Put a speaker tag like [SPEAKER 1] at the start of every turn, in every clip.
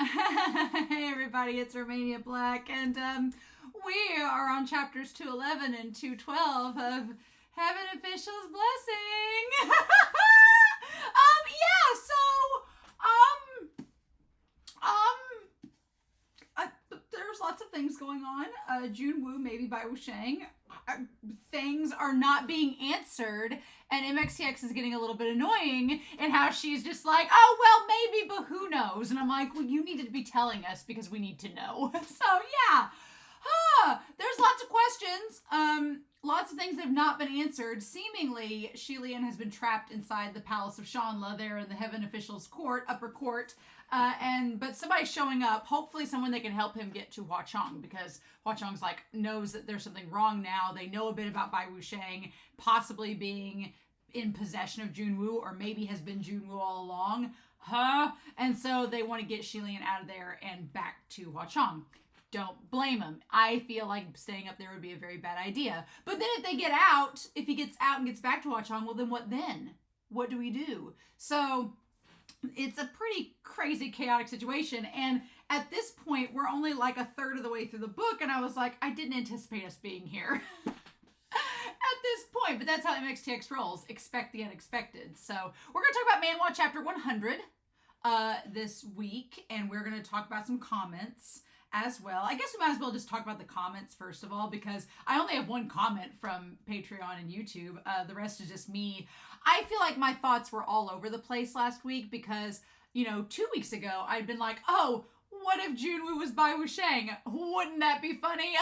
[SPEAKER 1] Hey everybody, it's Romania Black, and we are on chapters 211 and 212 of Heaven Official's Blessing. There's lots of things going on. Jun Wu, maybe Bai WuXiang. Things are not being answered, and MXTX is getting a little bit annoying in how she's just like, oh, well, maybe, but who knows? And I'm like, well, you needed to be telling us because we need to know. So, yeah. There's lots of questions. Lots of things that have not been answered. Seemingly, Xie Lian has been trapped inside the palace of Shanla there in the Heaven Officials Court, upper court. But somebody's showing up, hopefully someone that can help him get to WuXiang, because WuXiang's like, knows that there's something wrong now. They know a bit about Bai WuXiang possibly being in possession of Jun Wu, or maybe has been Jun Wu all along. And so they want to get Xie Lian out of there and back to WuXiang. Don't blame him. I feel like staying up there would be a very bad idea. But then if they get out, if he gets out and gets back to WuXiang, well, then what then? What do we do? So it's a pretty crazy, chaotic situation. And at this point, we're only like a third of the way through the book. And I was like, I didn't anticipate us being here at this point. But that's how MXTX rolls. Expect the unexpected. So we're going to talk about Manhua chapter 100 this week. And we're going to talk about some comments as well. I guess we might as well just talk about the comments first of all, because I only have one comment from Patreon and YouTube. The rest is just me. I feel like my thoughts were all over the place last week because, 2 weeks ago, I'd been like, oh, what if Jun Wu was Bai WuXiang? Wouldn't that be funny?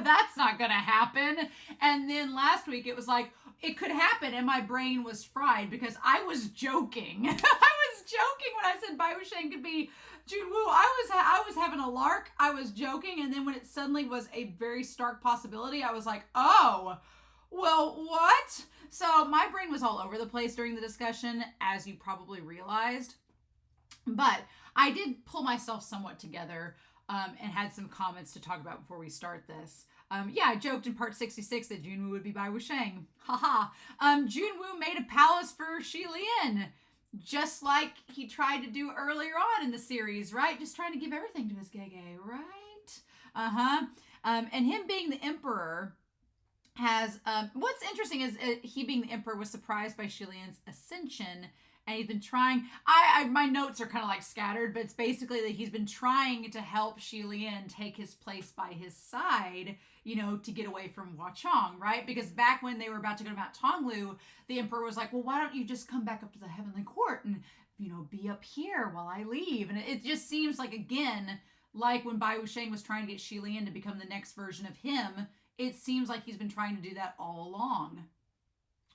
[SPEAKER 1] That's not gonna happen. And then last week it was like, it could happen, and my brain was fried because I was joking. I was joking when I said Bai WuXiang could be Jun Wu. I was having a lark. I was joking, and then when it suddenly was a very stark possibility, I was like, oh, well, what? So my brain was all over the place during the discussion, as you probably realized. But I did pull myself somewhat together and had some comments to talk about before we start this. I joked in part 66 that Jun Wu would be Bai WuXiang. Haha. Jun Wu made a palace for Xie Lian, just like he tried to do earlier on in the series, right? Just trying to give everything to his Gege, right? And him being the emperor has, what's interesting is he being the emperor was surprised by Xie Lian's ascension, and he's been trying, my notes are kind of like scattered, but it's basically that he's been trying to help Xie Lian take his place by his side, to get away from WuXiang, right? Because back when they were about to go to Mount Tonglu, the emperor was like, well, why don't you just come back up to the heavenly court and, be up here while I leave? And it just seems like, again, like when Bai WuXiang was trying to get Xie Lian to become the next version of him, it seems like he's been trying to do that all along,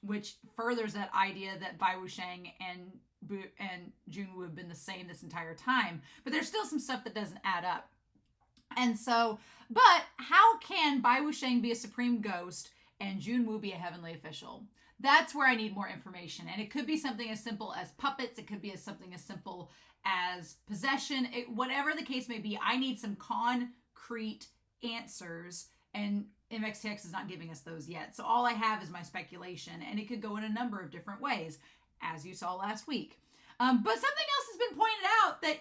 [SPEAKER 1] which furthers that idea that Bai WuXiang and Jun Wu have been the same this entire time. But there's still some stuff that doesn't add up. And so, but how can Bai WuXiang be a supreme ghost and Jun Wu be a heavenly official? That's where I need more information. And it could be something as simple as puppets. It could be something as simple as possession. Whatever the case may be, I need some concrete answers. And MXTX is not giving us those yet. So all I have is my speculation. And it could go in a number of different ways, as you saw last week. But something else has been pointed out that,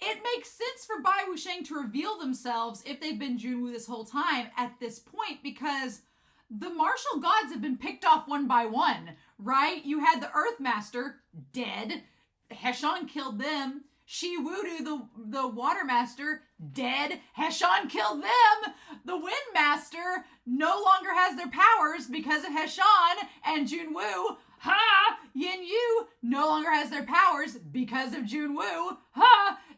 [SPEAKER 1] it makes sense for Bai WuXiang to reveal themselves if they've been Jun Wu this whole time at this point, because the martial gods have been picked off one by one, right? You had the Earth Master dead. Heshan killed them. YUUUU, the Water Master, dead. Heshan killed them. The Wind Master no longer has their powers because of Heshan. And Jun Wu, Yin Yu no longer has their powers because of Jun Wu.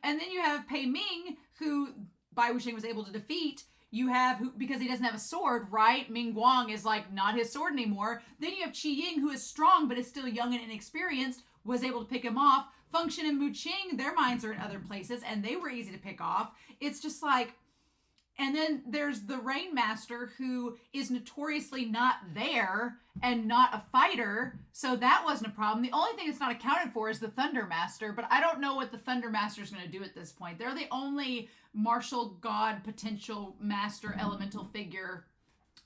[SPEAKER 1] And then you have Pei Ming, who Bai WuXiang was able to defeat. You have, because he doesn't have a sword, right? Ming Guang is like not his sword anymore. Then you have Qi Ying, who is strong but is still young and inexperienced, was able to pick him off. Function and Mu Qing, their minds are in other places, and they were easy to pick off. It's just like, and then there's the Rain Master, who is notoriously not there and not a fighter, so that wasn't a problem. The only thing that's not accounted for is the Thunder Master, but I don't know what the Thunder Master is going to do at this point. They're the only martial god potential master elemental figure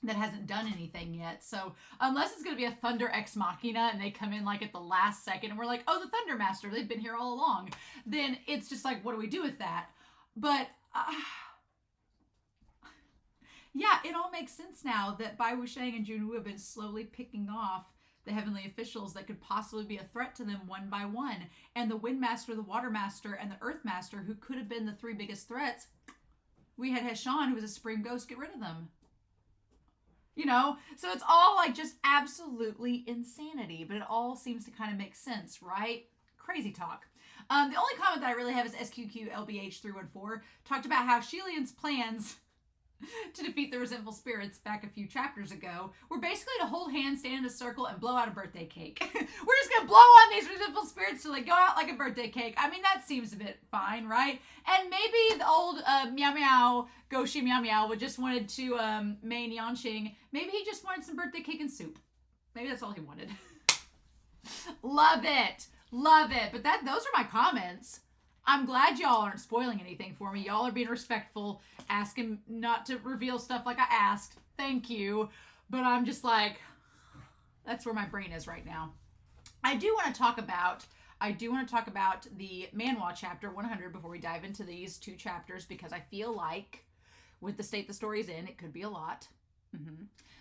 [SPEAKER 1] that hasn't done anything yet. So unless it's going to be a Thunder Ex Machina and they come in like at the last second and we're like, oh, the Thunder Master, they've been here all along, then it's just like, what do we do with that? But yeah, it all makes sense now that Bai WuXiang and Jun Wu have been slowly picking off the heavenly officials that could possibly be a threat to them one by one. And the Wind Master, the Water Master, and the Earth Master, who could have been the three biggest threats, we had Heshan, who was a Supreme Ghost, get rid of them. You know, so it's all like just absolutely insanity, but it all seems to kind of make sense, right? Crazy talk. The only comment that I really have is SQQLBH314 talked about how Xie Lian's plans to defeat the resentful spirits back a few chapters ago were basically to hold hands, stand in a circle, and blow out a birthday cake. We're just gonna blow on these resentful spirits till they go out like a birthday cake. I mean, that seems a bit fine, right? And maybe the old Meow Meow, Goshi Meow Meow, would just wanted to Mei Nianxing. Maybe he just wanted some birthday cake and soup. Maybe that's all he wanted. Love it. Love it. But those are my comments. I'm glad y'all aren't spoiling anything for me. Y'all are being respectful, asking not to reveal stuff like I asked. Thank you. But I'm just like, that's where my brain is right now. I do want to talk about the Manhua chapter 100 before we dive into these two chapters, because I feel like with the state the story's in, it could be a lot.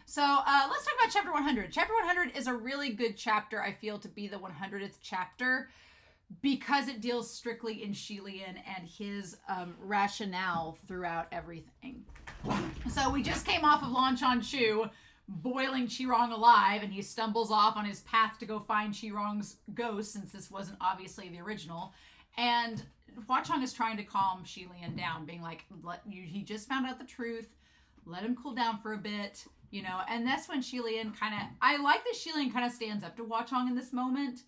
[SPEAKER 1] So let's talk about chapter 100. Chapter 100 is a really good chapter, I feel, to be the 100th chapter, because it deals strictly in Xie Lian and his rationale throughout everything. So we just came off of Lan Chu boiling Qirong alive, and he stumbles off on his path to go find Qirong's ghost, since this wasn't obviously the original. And Huachang is trying to calm Xie Lian down, being like, he just found out the truth. Let him cool down for a bit, you know. And that's when Xie Lian I like that Xie Lian kind of stands up to Huachang in this moment.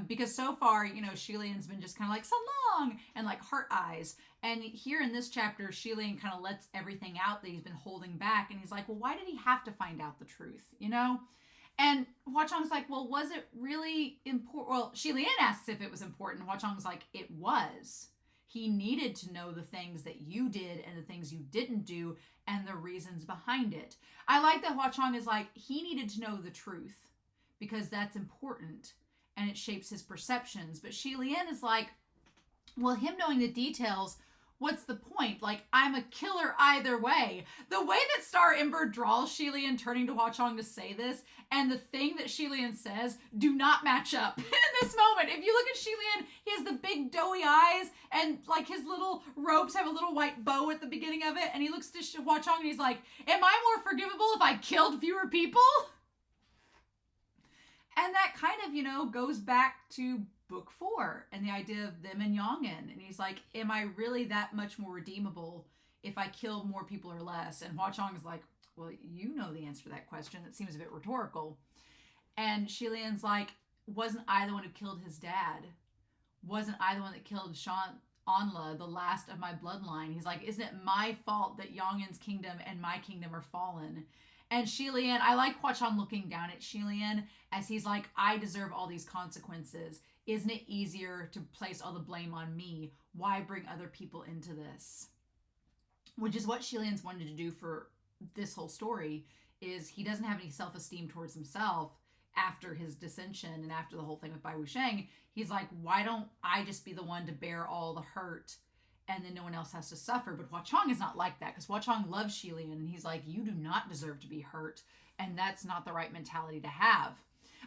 [SPEAKER 1] Because so far, you know, Xie Lian's been just kind of like, so long, and like heart eyes. And here in this chapter, Xie Lian kind of lets everything out that he's been holding back. And he's like, well, why did he have to find out the truth, you know? And Huachang's like, well, was it really important? Well, Xie Lian asks if it was important. Huachang's like, it was. He needed to know the things that you did and the things you didn't do and the reasons behind it. I like that Huachang is like, he needed to know the truth because that's important. And it shapes his perceptions. But Xie Lian is like, well, him knowing the details, what's the point? Like, I'm a killer either way. The way that Star Ember draws Xie Lian turning to Huachang to say this, and the thing that Xie Lian says, do not match up in this moment. If you look at Xie Lian, he has the big doughy eyes, and like his little robes have a little white bow at the beginning of it, and he looks to Huachang and he's like, am I more forgivable if I killed fewer people? And that kind of, you know, goes back to book 4 and the idea of them and Yang'an. And he's like, am I really that much more redeemable if I kill more people or less? And Huachang is like, well, you know the answer to that question. That seems a bit rhetorical. And Xie Lian's like, wasn't I the one who killed his dad? Wasn't I the one that killed Anla, the last of my bloodline? He's like, isn't it my fault that Yang'an's kingdom and my kingdom are fallen? And Xie Lian, I like Huachang looking down at Xie Lian as he's like, I deserve all these consequences. Isn't it easier to place all the blame on me? Why bring other people into this? Which is what Xie Lian's wanted to do for this whole story, is he doesn't have any self-esteem towards himself after his dissension and after the whole thing with Bai WuXiang. He's like, why don't I just be the one to bear all the hurt and then no one else has to suffer? But Huachang is not like that, because Huachang loves Xie Lian, and he's like, you do not deserve to be hurt, and that's not the right mentality to have.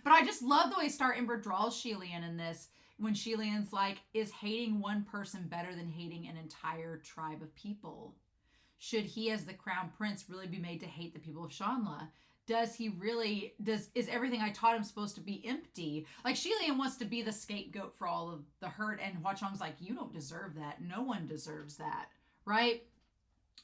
[SPEAKER 1] But I just love the way Star Ember draws Xie Lian in this, when Xie Lian's like, is hating one person better than hating an entire tribe of people? Should he, as the crown prince, really be made to hate the people of Shanla? Is everything I taught him supposed to be empty? Like, Xie Lian wants to be the scapegoat for all of the hurt, and Huachang's like, you don't deserve that. No one deserves that, right?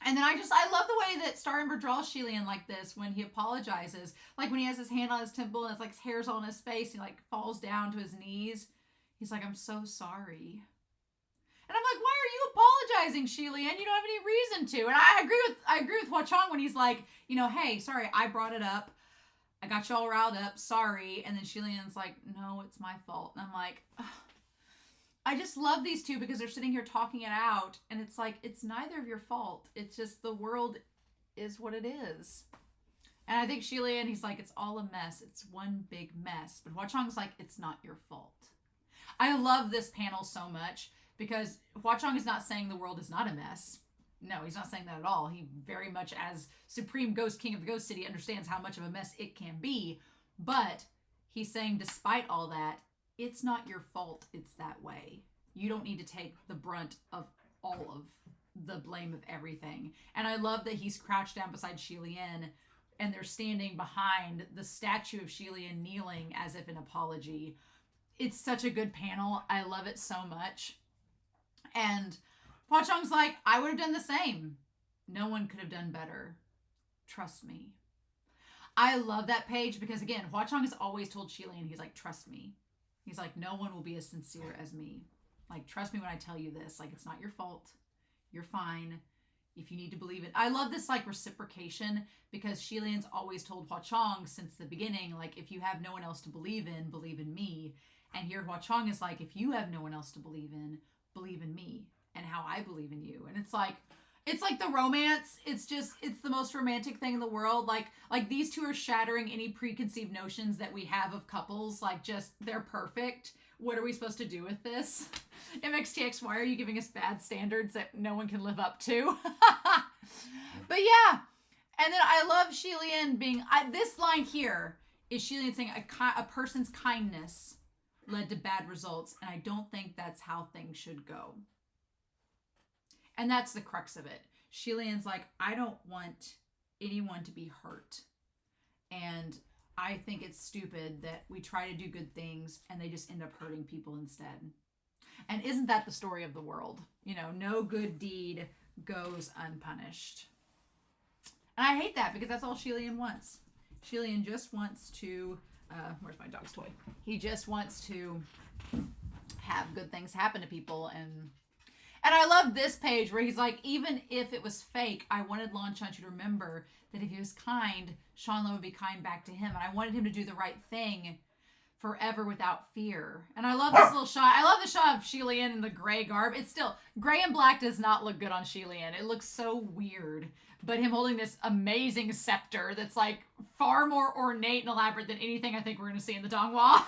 [SPEAKER 1] And then I love the way that Star Ember draws Xie Lian like this when he apologizes. Like when he has his hand on his temple and it's like his hair's on his face, and he like falls down to his knees. He's like, I'm so sorry. And I'm like, why are you apologizing, Xie Lian? You don't have any reason to. And I agree with Huachang when he's like, you know, hey, sorry, I brought it up. I got you all riled up. Sorry. And then Xie Lian's like, no, it's my fault. And I'm like, ugh. I just love these two because they're sitting here talking it out, and it's like, it's neither of your fault. It's just the world is what it is. And I think Xie Lian, he's like, it's all a mess. It's one big mess. But WANING's like, it's not your fault. I love this panel so much because WANING is not saying the world is not a mess. No, he's not saying that at all. He very much, as Supreme Ghost King of the Ghost City, understands how much of a mess it can be. But he's saying, despite all that, it's not your fault it's that way. You don't need to take the brunt of all of the blame of everything. And I love that he's crouched down beside Xie Lian and they're standing behind the statue of Xie Lian kneeling as if an apology. It's such a good panel. I love it so much. And WANING's like, I would have done the same. No one could have done better. Trust me. I love that page because, again, WANING has always told Xie Lian, he's like, trust me. He's like, no one will be as sincere as me. Like, trust me when I tell you this. Like, it's not your fault. You're fine. If you need to believe it. I love this, like, reciprocation because Xie Lian's always told WANING since the beginning, like, if you have no one else to believe in me. And here WANING is like, if you have no one else to believe in me and how I believe in you. And it's like the romance. It's the most romantic thing in the world. Like these two are shattering any preconceived notions that we have of couples. Like, just, they're perfect. What are we supposed to do with this? MXTX, why are you giving us bad standards that no one can live up to? But yeah. And then I love Xie Lian being, this line here is Xie Lian saying a person's kindness led to bad results. And I don't think that's how things should go. And that's the crux of it. Xie Lian's like, I don't want anyone to be hurt. And I think it's stupid that we try to do good things and they just end up hurting people instead. And isn't that the story of the world? You know, no good deed goes unpunished. And I hate that because that's all Xie Lian wants. Xie Lian just wants to, where's my dog's toy? He just wants to have good things happen to people. And I love this page where he's like, even if it was fake, I wanted Lan Chanchu to remember that if he was kind, Shanla would be kind back to him. And I wanted him to do the right thing forever without fear. And I love this little shot. I love the shot of Xie Lian in the gray garb. It's still, gray and black does not look good on Xie Lian. It looks so weird. But him holding this amazing scepter that's like far more ornate and elaborate than anything I think we're going to see in the Donghua.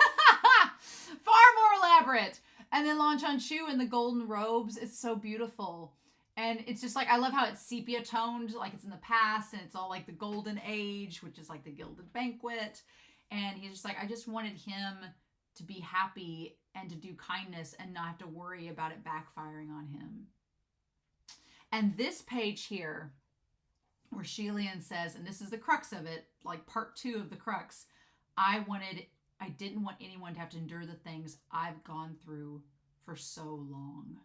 [SPEAKER 1] Far more elaborate. And then Lan Chanchu in the golden robes. It's so beautiful. And it's just like, I love how it's sepia toned, like it's in the past, and it's all like the golden age, which is like the gilded banquet. And he's just like, I just wanted him to be happy and to do kindness and not have to worry about it backfiring on him. And this page here, where Xie Lian says, and this is the crux of it, like part 2 of the crux, I didn't want anyone to have to endure the things I've gone through for so long.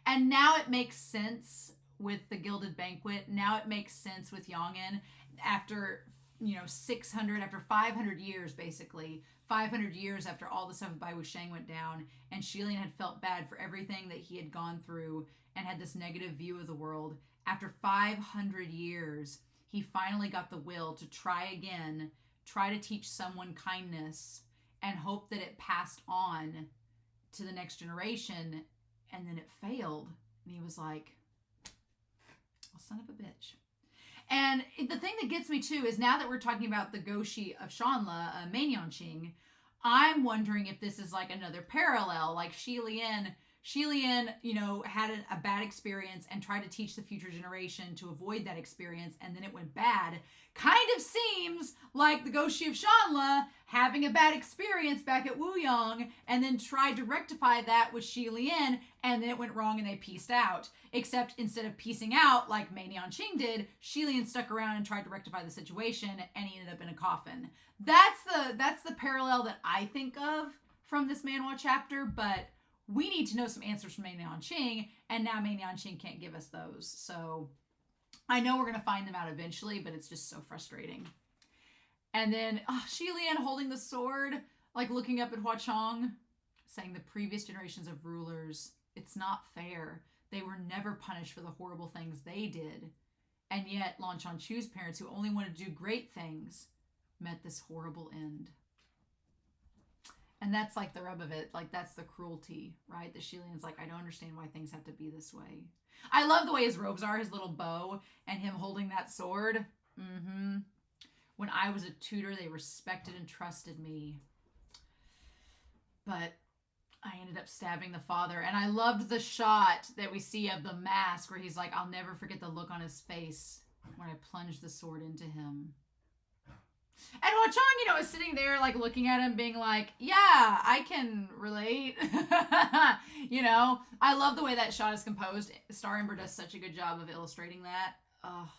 [SPEAKER 1] And now it makes sense with the Gilded Banquet. Now it makes sense with Yongin after, 500 years, basically. 500 years after all the stuff with Bai WuXiang went down, and Xie Lian had felt bad for everything that he had gone through and had this negative view of the world. After 500 years, he finally got the will to try again, try to teach someone kindness, and hope that it passed on to the next generation. And then it failed. And he was like, well, son of a bitch. And the thing that gets me too is now that we're talking about the Goshi of Shanla, Manhua, I'm wondering if this is like another parallel. Like Xie Lian, had a bad experience and tried to teach the future generation to avoid that experience, and then it went bad. Kind of seems like the Goshi of Shanla having a bad experience back at WuXiang and then tried to rectify that with Xie Lian, and then it went wrong and they pieced out. Except instead of piecing out like Manhua did, Xie Lian stuck around and tried to rectify the situation, and he ended up in a coffin. That's the parallel that I think of from this Manhua chapter, but we need to know some answers from Manhua, and now Manhua can't give us those. So I know we're going to find them out eventually, but it's just so frustrating. And then Xie Lian holding the sword, like looking up at WANING, saying the previous generations of rulers, it's not fair. They were never punished for the horrible things they did. And yet Lan Chanchu's parents, who only wanted to do great things, met this horrible end. And that's like the rub of it. Like, that's the cruelty, right? The Xie Lian's like, I don't understand why things have to be this way. I love the way his robes are, his little bow, and him holding that sword. When I was a tutor, they respected and trusted me. But I ended up stabbing the father. And I loved the shot that we see of the mask where he's like, I'll never forget the look on his face when I plunged the sword into him. And WuXiang, you know, is sitting there, like, looking at him, being like, yeah, I can relate. You know, I love the way that shot is composed. Star Ember does such a good job of illustrating that. Oh,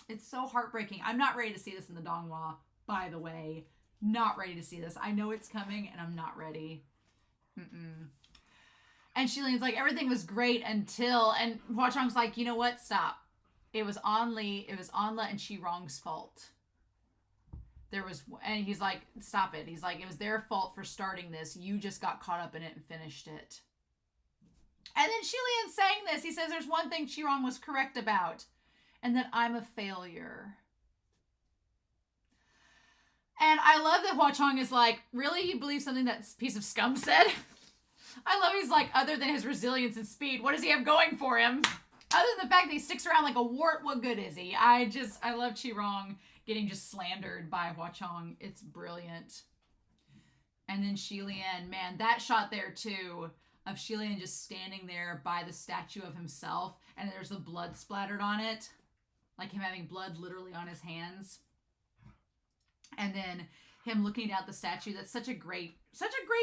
[SPEAKER 1] it's so heartbreaking. I'm not ready to see this in the Donghua, by the way. Not ready to see this. I know it's coming, and I'm not ready. And Xie Lian's like, everything was great until, and WuXiang's like, you know what? Stop. It was Anli, it was Anla and Qirong's fault. And he's like, stop it. He's like, it was their fault for starting this. You just got caught up in it and finished it. And then Xie Lian's saying this. He says there's one thing Qirong was correct about, and that I'm a failure. And I love that WuXiang is like, really? You believe something that piece of scum said? I love he's like, other than his resilience and speed, what does he have going for him? Other than the fact that he sticks around like a wart, what good is he? I love Qirong getting just slandered by WuXiang. It's brilliant. And then Xie Lian, man, that shot there too, of Xie Lian just standing there by the statue of himself, and there's the blood splattered on it. Like him having blood literally on his hands. And then him looking down at the statue. That's such a great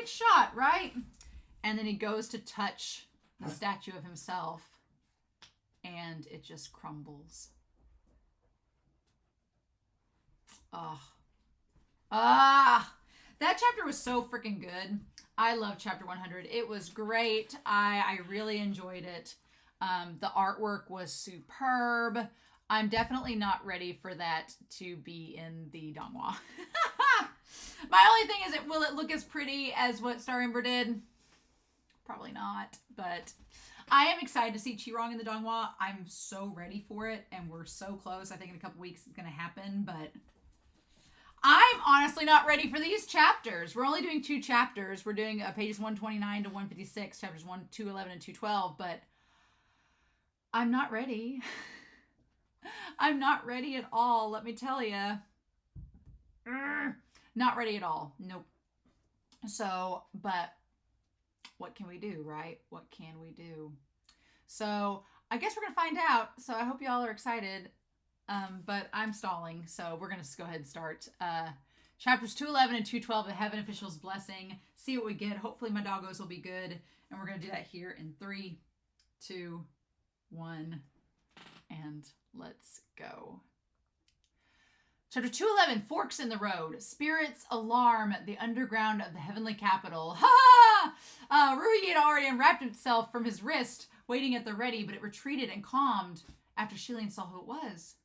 [SPEAKER 1] shot, right? And then he goes to touch the statue of himself, and it just crumbles. That chapter was so freaking good. I love chapter 100. It was great. I really enjoyed it. The artwork was superb. I'm definitely not ready for that to be in the Donghua. My only thing is, will it look as pretty as what Star Ember did? Probably not, but I am excited to see Qirong in the Donghua. I'm so ready for it, and we're so close. I think in a couple weeks it's going to happen, but I'm honestly not ready for these chapters. We're only doing 2 chapters. We're doing pages 129 to 156, chapters 211 and 212, but I'm not ready. I'm not ready at all, let me tell you. Not ready at all. Nope. So, but what can we do, right? What can we do? So, I guess we're going to find out. So, I hope y'all are excited. But I'm stalling, so we're going to go ahead and start. Chapters 211 and 212, The Heaven Official's Blessing. See what we get. Hopefully my doggos will be good. And we're going to do that here in 3, 2, 1, and let's go. Chapter 211, Forks in the Road. Spirits alarm the underground of the heavenly capital. Ha ha! Rui had already unwrapped itself from his wrist, waiting at the ready, but it retreated and calmed after Xie Lian saw who it was.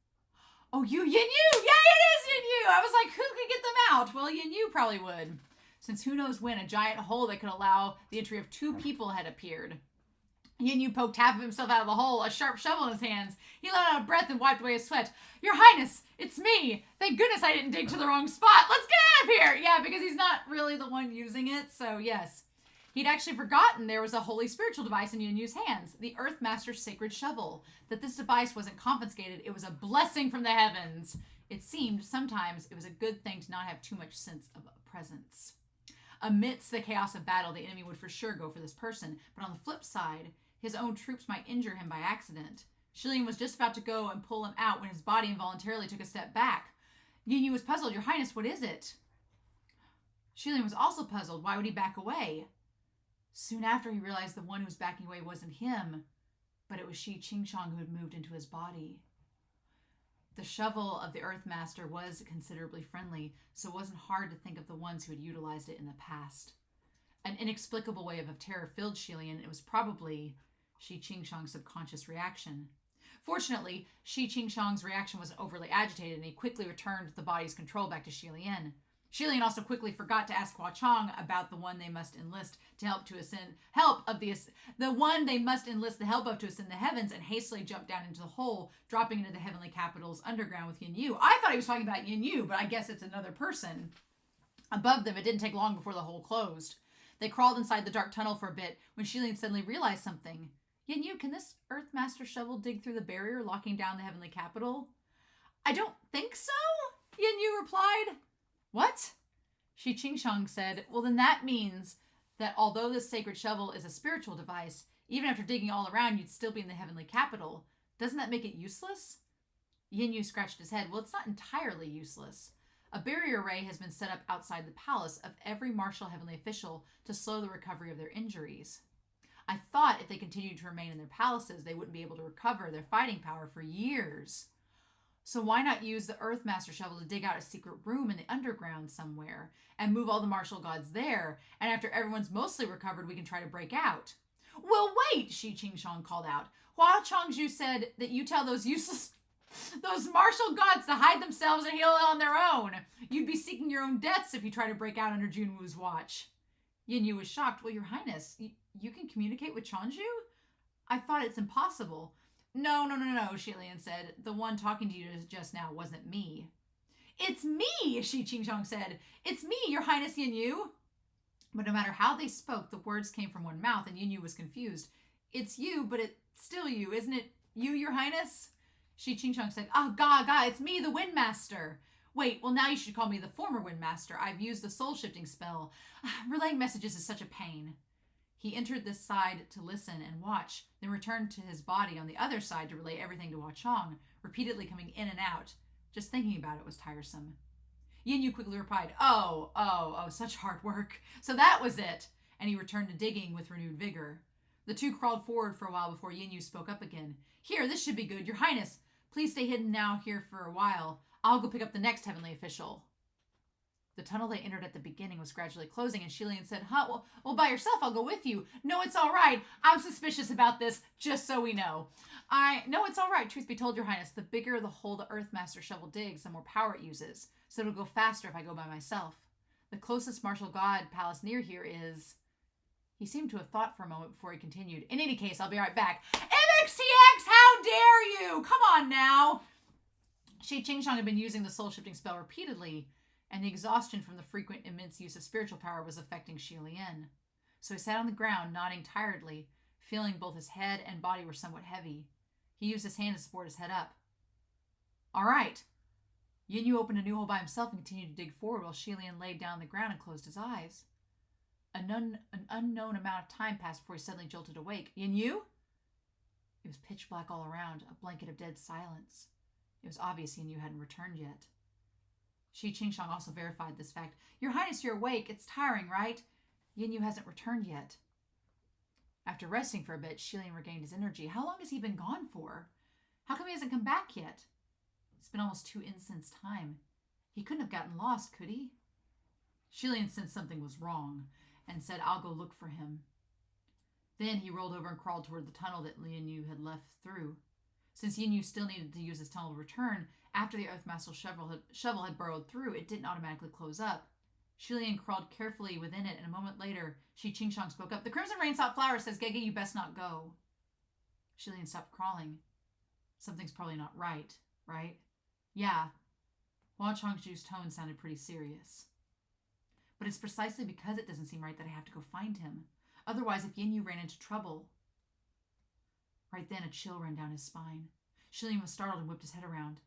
[SPEAKER 1] Oh, Yin Yu! Yeah, it is Yin Yu! I was like, who could get them out? Well, Yin Yu probably would. Since who knows when, a giant hole that could allow the entry of 2 people had appeared. Yin Yu poked half of himself out of the hole, a sharp shovel in his hands. He let out a breath and wiped away his sweat. Your Highness, it's me! Thank goodness I didn't dig to the wrong spot! Let's get out of here! Yeah, because he's not really the one using it, so yes. He'd actually forgotten there was a holy spiritual device in Yin Yu's hands, the Earthmaster's sacred shovel. That this device wasn't confiscated, it was a blessing from the heavens. It seemed sometimes it was a good thing to not have too much sense of presence. Amidst the chaos of battle, the enemy would for sure go for this person, but on the flip side, his own troops might injure him by accident. Xie Lian was just about to go and pull him out when his body involuntarily took a step back. Yin Yu was puzzled. Your Highness, what is it? Xie Lian was also puzzled. Why would he back away? Soon after, he realized the one who was backing away wasn't him, but it was Shi Qingshang who had moved into his body. The shovel of the Earthmaster was considerably friendly, so it wasn't hard to think of the ones who had utilized it in the past. An inexplicable wave of terror filled Xie Lian. It was probably Shi Qingshang's subconscious reaction. Fortunately, Shi Qingshang's reaction wasn't overly agitated, and he quickly returned the body's control back to Xie Lian. Xie Lian also quickly forgot to ask WuXiang about the one they must enlist to help to ascend the one they must enlist the help of to ascend the heavens, and hastily jumped down into the hole, dropping into the heavenly capital's underground with Yin Yu. I thought he was talking about Yin Yu, but I guess it's another person. Above them, it didn't take long before the hole closed. They crawled inside the dark tunnel for a bit when Xie Lian suddenly realized something. Yin Yu, can this Earthmaster shovel dig through the barrier locking down the heavenly capital? I don't think so, Yin Yu replied. What? Xie Qingshang said, well, then that means that although this sacred shovel is a spiritual device, even after digging all around, you'd still be in the heavenly capital. Doesn't that make it useless? Yin Yu scratched his head. Well, it's not entirely useless. A barrier ray has been set up outside the palace of every martial heavenly official to slow the recovery of their injuries. I thought if they continued to remain in their palaces, they wouldn't be able to recover their fighting power for years. So why not use the Earthmaster shovel to dig out a secret room in the underground somewhere and move all the martial gods there, and after everyone's mostly recovered, we can try to break out. Well, wait, Xie Qingshang called out. Hua Changzhu said that you tell those martial gods to hide themselves and heal on their own. You'd be seeking your own deaths if you try to break out under Jun Wu's watch. Yin Yu was shocked. Well, Your Highness, you can communicate with Changzhu? I thought it's impossible. No, Xie Lian said. The one talking to you just now wasn't me. It's me, Xie Qingshang said. It's me, Your Highness Yin Yu. But no matter how they spoke, the words came from one mouth, and Yin Yu was confused. It's you, but it's still you, isn't it? You, Your Highness? Xie Qingshang said, Ga, it's me, the Windmaster. Wait, well, now you should call me the former Windmaster. I've used the soul-shifting spell. Relaying messages is such a pain. He entered this side to listen and watch, then returned to his body on the other side to relay everything to WuXiang, repeatedly coming in and out. Just thinking about it was tiresome. Yin Yu quickly replied, Oh, such hard work. So that was it. And he returned to digging with renewed vigor. The two crawled forward for a while before Yin Yu spoke up again. Here, this should be good. Your Highness, please stay hidden now here for a while. I'll go pick up the next heavenly official. The tunnel they entered at the beginning was gradually closing, and Xie Lian said, well, by yourself, I'll go with you. No, it's all right. I'm suspicious about this, just so we know. No, it's all right. Truth be told, Your Highness, the bigger the hole the Earthmaster shovel digs, the more power it uses. So it'll go faster if I go by myself. The closest martial god palace near here is... He seemed to have thought for a moment before he continued. In any case, I'll be right back. MXTX, how dare you? Come on now. Xie Qingshang had been using the soul-shifting spell repeatedly, and the exhaustion from the frequent immense use of spiritual power was affecting Xie Lian. So he sat on the ground, nodding tiredly, feeling both his head and body were somewhat heavy. He used his hand to support his head up. All right. Yin Yu opened a new hole by himself and continued to dig forward while Xie Lian laid down on the ground and closed his eyes. An unknown amount of time passed before he suddenly jolted awake. Yin Yu? It was pitch black all around, a blanket of dead silence. It was obvious Yin Yu hadn't returned yet. Xie Qingshang also verified this fact. Your Highness, you're awake. It's tiring, right? Yin Yu hasn't returned yet. After resting for a bit, Xie Lian regained his energy. How long has he been gone for? How come he hasn't come back yet? It's been almost 2 instants time. He couldn't have gotten lost, could he? Xie Lian sensed something was wrong and said, I'll go look for him. Then he rolled over and crawled toward the tunnel that Yin Yu had left through. Since Yin Yu still needed to use his tunnel to return, after the Earthmaster shovel had burrowed through, it didn't automatically close up. Xie Lian crawled carefully within it, and a moment later, Xie Qingshang spoke up. The Crimson Rain Sought Flower says, Gege, you best not go. Xie Lian stopped crawling. Something's probably not right, right? Yeah. Hua Changzhu's tone sounded pretty serious. But it's precisely because it doesn't seem right that I have to go find him. Otherwise, if Yin Yu ran into trouble... Right then, a chill ran down his spine. Xie Lian was startled and whipped his head around.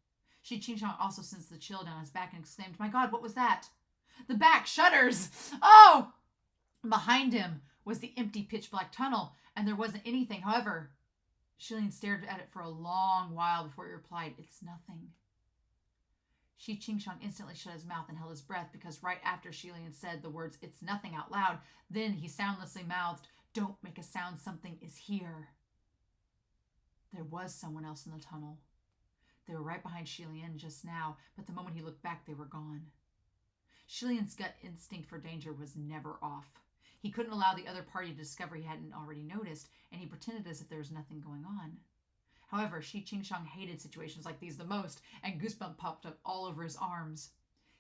[SPEAKER 1] Xie Qingshang also sensed the chill down his back and exclaimed, My God, what was that? The back shudders! Oh! Behind him was the empty pitch-black tunnel, and there wasn't anything. However, Xie Lian stared at it for a long while before he replied, It's nothing. Xie Qingshang instantly shut his mouth and held his breath because right after Xie Lian said the words, It's nothing out loud, then he soundlessly mouthed, Don't make a sound, something is here. There was someone else in the tunnel. They were right behind Xie Lian just now, but the moment he looked back, they were gone. Xie Lian's gut instinct for danger was never off. He couldn't allow the other party to discover he hadn't already noticed, and he pretended as if there was nothing going on. However, Xie Qingshang hated situations like these the most, and goosebumps popped up all over his arms.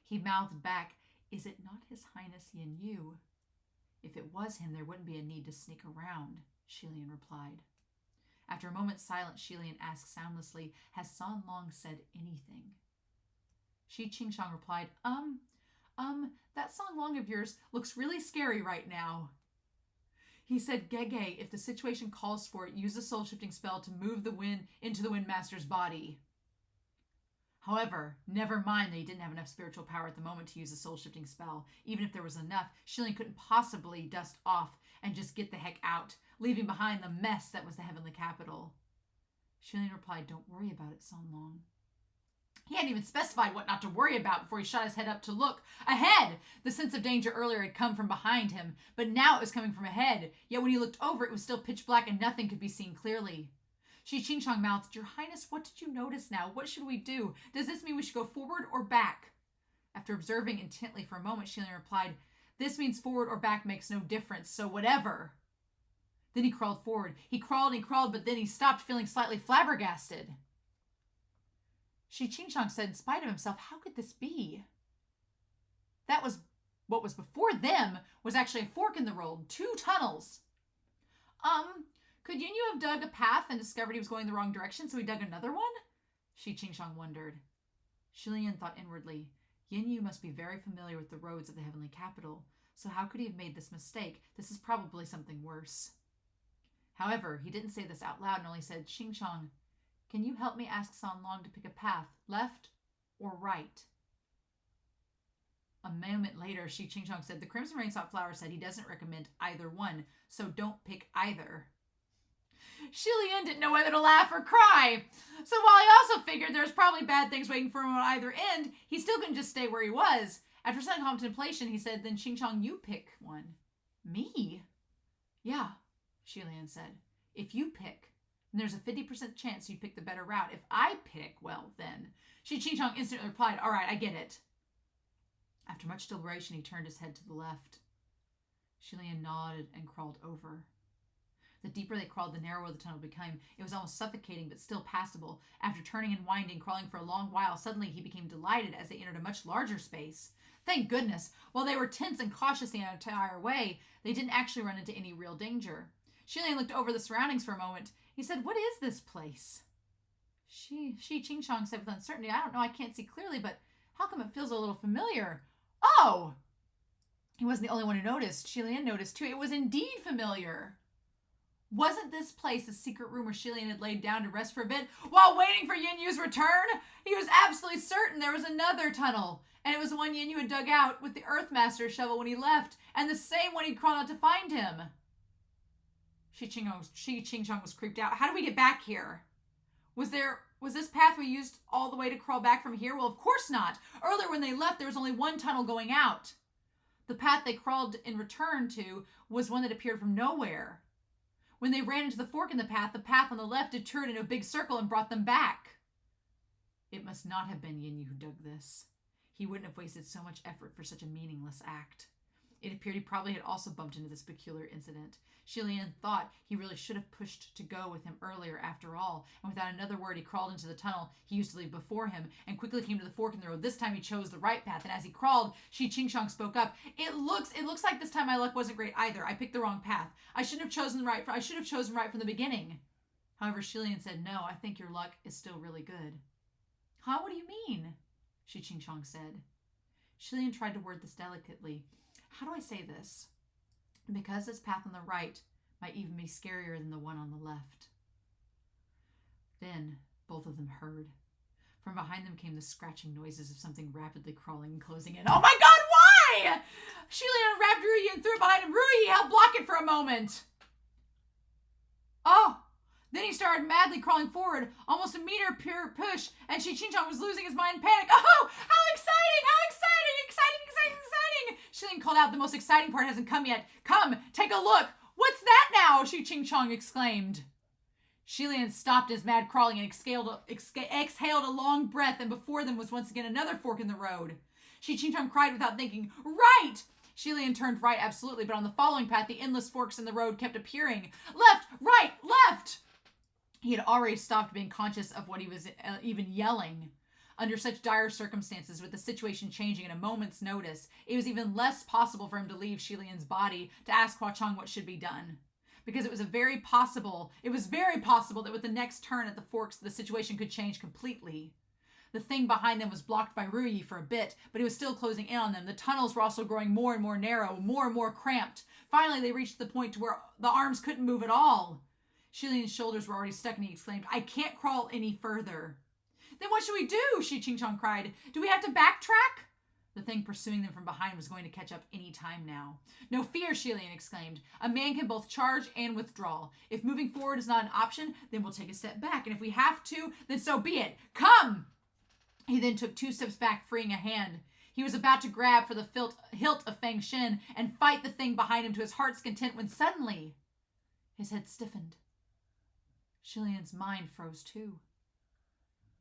[SPEAKER 1] He mouthed back, Is it not His Highness Yin Yu? If it was him, there wouldn't be a need to sneak around, Xie Lian replied. After a moment's silence, Xie Lian asked soundlessly, Has San Long said anything? Xie Qingshang replied, that San Long of yours looks really scary right now. He said, Gege, if the situation calls for it, use the soul-shifting spell to move the wind into the Windmaster's body. However, never mind that he didn't have enough spiritual power at the moment to use a soul-shifting spell. Even if there was enough, Xie Lian couldn't possibly dust off and just get the heck out, leaving behind the mess that was the heavenly capital. Xie Lian replied, "Don't worry about it, Sanlong." He hadn't even specified what not to worry about before he shot his head up to look ahead. The sense of danger earlier had come from behind him, but now it was coming from ahead. Yet when he looked over, it was still pitch black and nothing could be seen clearly. Xie Qingshang mouthed, "Your Highness, what did you notice now? What should we do? Does this mean we should go forward or back?" After observing intently for a moment, Xie Lian replied, "This means forward or back makes no difference, so whatever." Then he crawled forward. He crawled, but then he stopped, feeling slightly flabbergasted. Xie Qingshang said in spite of himself, "How could this be?" That was what was before them was actually a fork in the road, 2 tunnels. Could Yin Yu have dug a path and discovered he was going the wrong direction, so he dug another one? Xie Qingshang wondered. Xie Lian thought inwardly, Yin Yu must be very familiar with the roads of the heavenly capital, so how could he have made this mistake? This is probably something worse. However, he didn't say this out loud and only said, "Qingshang, can you help me ask Sanlong to pick a path, left or right?" A moment later, Xie Qingshang said, "The Crimson Rainsop Flower said he doesn't recommend either one, so don't pick either." Xie Lian didn't know whether to laugh or cry. So while he also figured there was probably bad things waiting for him on either end, he still couldn't just stay where he was. After some contemplation, he said, "Then Qingshang, you pick one." "Me?" "Yeah," Xie Lian said. "If you pick, then there's a 50% chance you pick the better route. If I pick, well then." Xie Qingshang instantly replied, "All right, I get it." After much deliberation, he turned his head to the left. Xie Lian nodded and crawled over. The deeper they crawled, the narrower the tunnel became. It was almost suffocating, but still passable. After turning and winding, crawling for a long while, suddenly he became delighted as they entered a much larger space. Thank goodness! While they were tense and cautious the entire way, they didn't actually run into any real danger. Xie Lian looked over the surroundings for a moment. He said, "What is this place?" Xie Qingshang said with uncertainty, "I don't know, I can't see clearly, but how come it feels a little familiar?" Oh! He wasn't the only one who noticed. Xie Lian noticed too. It was indeed familiar. Wasn't this place the secret room where Xie Lian had laid down to rest for a bit while waiting for Yin Yu's return? He was absolutely certain there was another tunnel, and it was the one Yin Yu had dug out with the Earthmaster's shovel when he left, and the same one he'd crawled out to find him. Xie Qingshang was creeped out. "How do we get back here? Was this path we used all the way to crawl back from here?" "Well, of course not. Earlier when they left, there was only one tunnel going out. The path they crawled in return to was one that appeared from nowhere. When they ran into the fork in the path on the left detoured in a big circle and brought them back." It must not have been Yin Yu who dug this. He wouldn't have wasted so much effort for such a meaningless act. It appeared he probably had also bumped into this peculiar incident. Xie Lian thought he really should have pushed to go with him earlier after all, and without another word he crawled into the tunnel he used to leave before him, and quickly came to the fork in the road. This time he chose the right path, and as he crawled, Xie Qingshang spoke up. It looks like this time my luck wasn't great either. I picked the wrong path. I should have chosen right from the beginning." However, Xie Lian said, "No, I think your luck is still really good." "Huh? What do you mean?" Xie Qingshang said. Xie Lian tried to word this delicately. "How do I say this? Because this path on the right might even be scarier than the one on the left." Then both of them heard. From behind them came the scratching noises of something rapidly crawling and closing in. "Oh my God, why?" Xie Lian unwrapped Ruyi and threw it behind him. Ruyi helped block it for a moment. Oh! Then he started madly crawling forward, almost a meter pure push, and Xie Qingshang was losing his mind in panic. "Oh, how exciting! How exciting! Exciting, exciting, exciting!" Xie Lian called out, "The most exciting part hasn't come yet. Come, take a look." "What's that now?" Xie Qingshang exclaimed. Xie Lian stopped his mad crawling and exhaled a long breath, and before them was once again another fork in the road. Xie Qingshang cried without thinking, "Right!" Xie Lian turned right absolutely, but on the following path, the endless forks in the road kept appearing. "Left, right, left!" He had already stopped being conscious of what he was even yelling. Under such dire circumstances, with the situation changing at a moment's notice, it was even less possible for him to leave Xie Lian's body to ask WuXiang what should be done. Because it was very possible that with the next turn at the forks, the situation could change completely. The thing behind them was blocked by Ruyi for a bit, but it was still closing in on them. The tunnels were also growing more and more narrow, more and more cramped. Finally, they reached the point to where the arms couldn't move at all. Xie Lian's shoulders were already stuck, and he exclaimed, "I can't crawl any further." Then what should we do? Xie Qingchong cried. Do we have to backtrack? The thing pursuing them from behind was going to catch up any time now. No fear, Xie Lian exclaimed. A man can both charge and withdraw. If moving forward is not an option, then we'll take a step back. And if we have to, then so be it. Come! He then took 2 steps back, freeing a hand. He was about to grab for the hilt of Fang Shen and fight the thing behind him to his heart's content when suddenly his head stiffened. Xie Lian's mind froze too.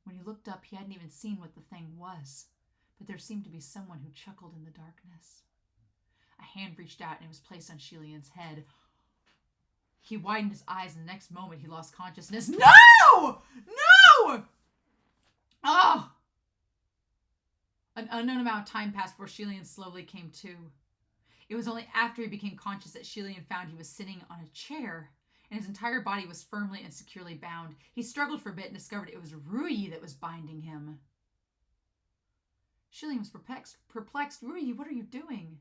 [SPEAKER 1] When he looked up, he hadn't even seen what the thing was, but there seemed to be someone who chuckled in the darkness. A hand reached out and it was placed on Xie Lian's head. He widened his eyes and the next moment he lost consciousness. No! No! Oh! An unknown amount of time passed before Xie Lian slowly came to. It was only after he became conscious that Xie Lian found he was sitting on a chair, and his entire body was firmly and securely bound. He struggled for a bit and discovered it was Ruyi that was binding him. Xie Lian was perplexed. Ruyi, what are you doing?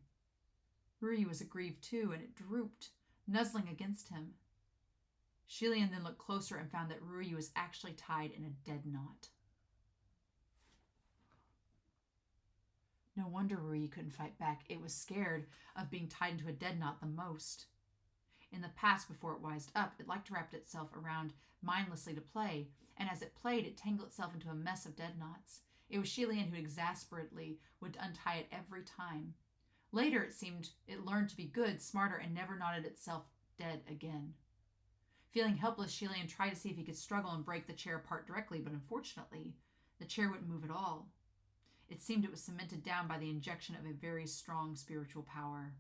[SPEAKER 1] Ruyi was aggrieved too, and it drooped, nuzzling against him. Xie Lian then looked closer and found that Ruyi was actually tied in a dead knot. No wonder Ruyi couldn't fight back. It was scared of being tied into a dead knot the most. In the past, before it wised up, it liked to wrap itself around mindlessly to play, and as it played, it tangled itself into a mess of dead knots. It was Xie Lian who exasperately would untie it every time. Later, it seemed it learned to be good, smarter, and never knotted itself dead again. Feeling helpless, Xie Lian tried to see if he could struggle and break the chair apart directly, but unfortunately, the chair wouldn't move at all. It seemed it was cemented down by the injection of a very strong spiritual power.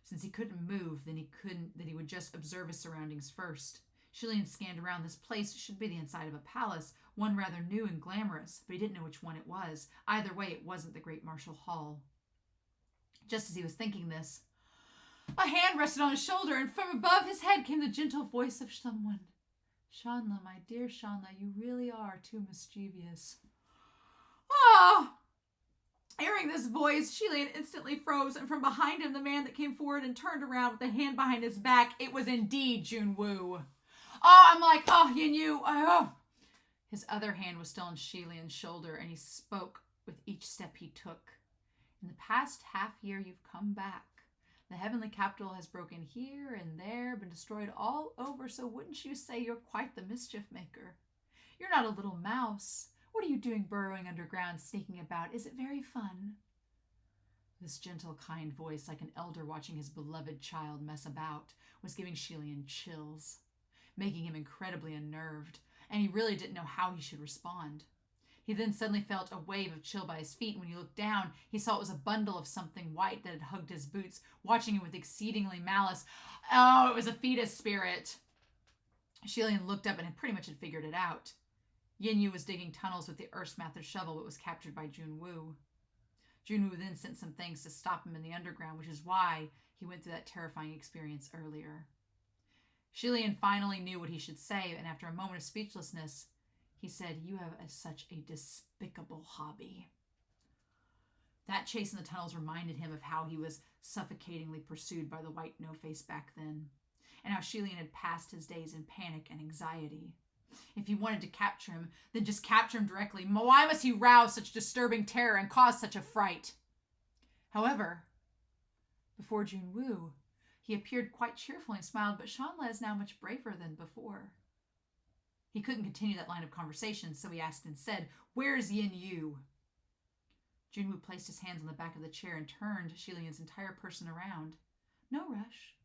[SPEAKER 1] Since he couldn't move, then he would just observe his surroundings first. Xie Lian scanned around. This place should be the inside of a palace, one rather new and glamorous, but he didn't know which one it was. Either way, it wasn't the Great Martial Hall. Just as he was thinking this, a hand rested on his shoulder, and from above his head came the gentle voice of someone. Shanla, my dear Shanla, you really are too mischievous. Ah! Hearing this voice, Xie Lian instantly froze, and from behind him, the man that came forward and turned around with a hand behind his back, it was indeed Jun Wu. Oh, I'm like, oh, Yin Yu, oh. His other hand was still on Xie Lian's shoulder, and he spoke with each step he took. In the past half year, you've come back. The heavenly capital has broken here and there, been destroyed all over, so wouldn't you say you're quite the mischief maker? You're not a little mouse. What are you doing burrowing underground, sneaking about? Is it very fun? This gentle, kind voice, like an elder watching his beloved child mess about, was giving Xie Lian chills, making him incredibly unnerved, and he really didn't know how he should respond. He then suddenly felt a wave of chill by his feet, and when he looked down, he saw it was a bundle of something white that had hugged his boots, watching him with exceedingly malice. Oh, it was a fetus spirit. Xie Lian looked up and had pretty much figured it out. Yin Yu was digging tunnels with the earth-smattered shovel but was captured by Jun Wu. Jun Wu then sent some things to stop him in the underground, which is why he went through that terrifying experience earlier. Xie Lian finally knew what he should say, and after a moment of speechlessness, he said, "You have such a despicable hobby." That chase in the tunnels reminded him of how he was suffocatingly pursued by the white no-face back then, and how Xie Lian had passed his days in panic and anxiety. If he wanted to capture him, then just capture him directly. Why must he rouse such disturbing terror and cause such a fright? However, before Jun Wu, he appeared quite cheerful and smiled, but Shanla is now much braver than before. He couldn't continue that line of conversation, so he asked instead, "Where's Yin Yu?" Jun Wu placed his hands on the back of the chair and turned Xie Lian's entire person around. "No rush.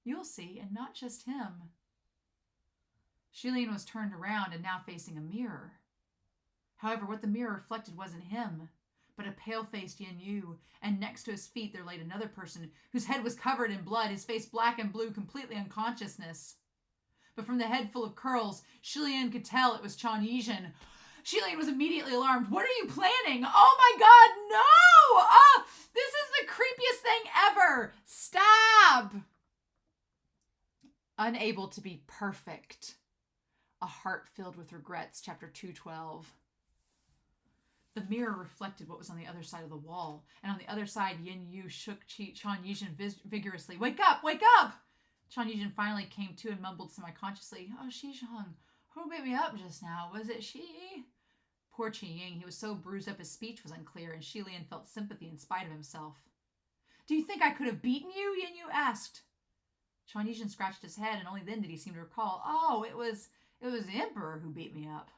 [SPEAKER 1] You'll see, and not just him." Xie Lian was turned around and now facing a mirror. However, what the mirror reflected wasn't him, but a pale-faced Yin Yu, and next to his feet there laid another person whose head was covered in blood, his face black and blue, completely unconsciousness. But from the head full of curls, Xie Lian could tell it was Chan Yizhen. Xie Lian was immediately alarmed. "What are you planning? Oh my god, no! Ah, this is the creepiest thing ever! Stab!" Unable to be perfect. A Heart Filled with Regrets, chapter 212. The mirror reflected what was on the other side of the wall, and on the other side, Yin Yu shook Chan Yizhen vigorously. "Wake up! Wake up!" Chan Yizhen finally came to and mumbled semi-consciously, "Oh, Xizhang, who made me up just now? Was it she?" Poor Xie Ying, he was so bruised up his speech was unclear, and Xie Lian felt sympathy in spite of himself. Do you think I could have beaten you? Yin Yu asked. Chuan Yizhen scratched his head, and only then did he seem to recall. Oh, it was the Emperor who beat me up.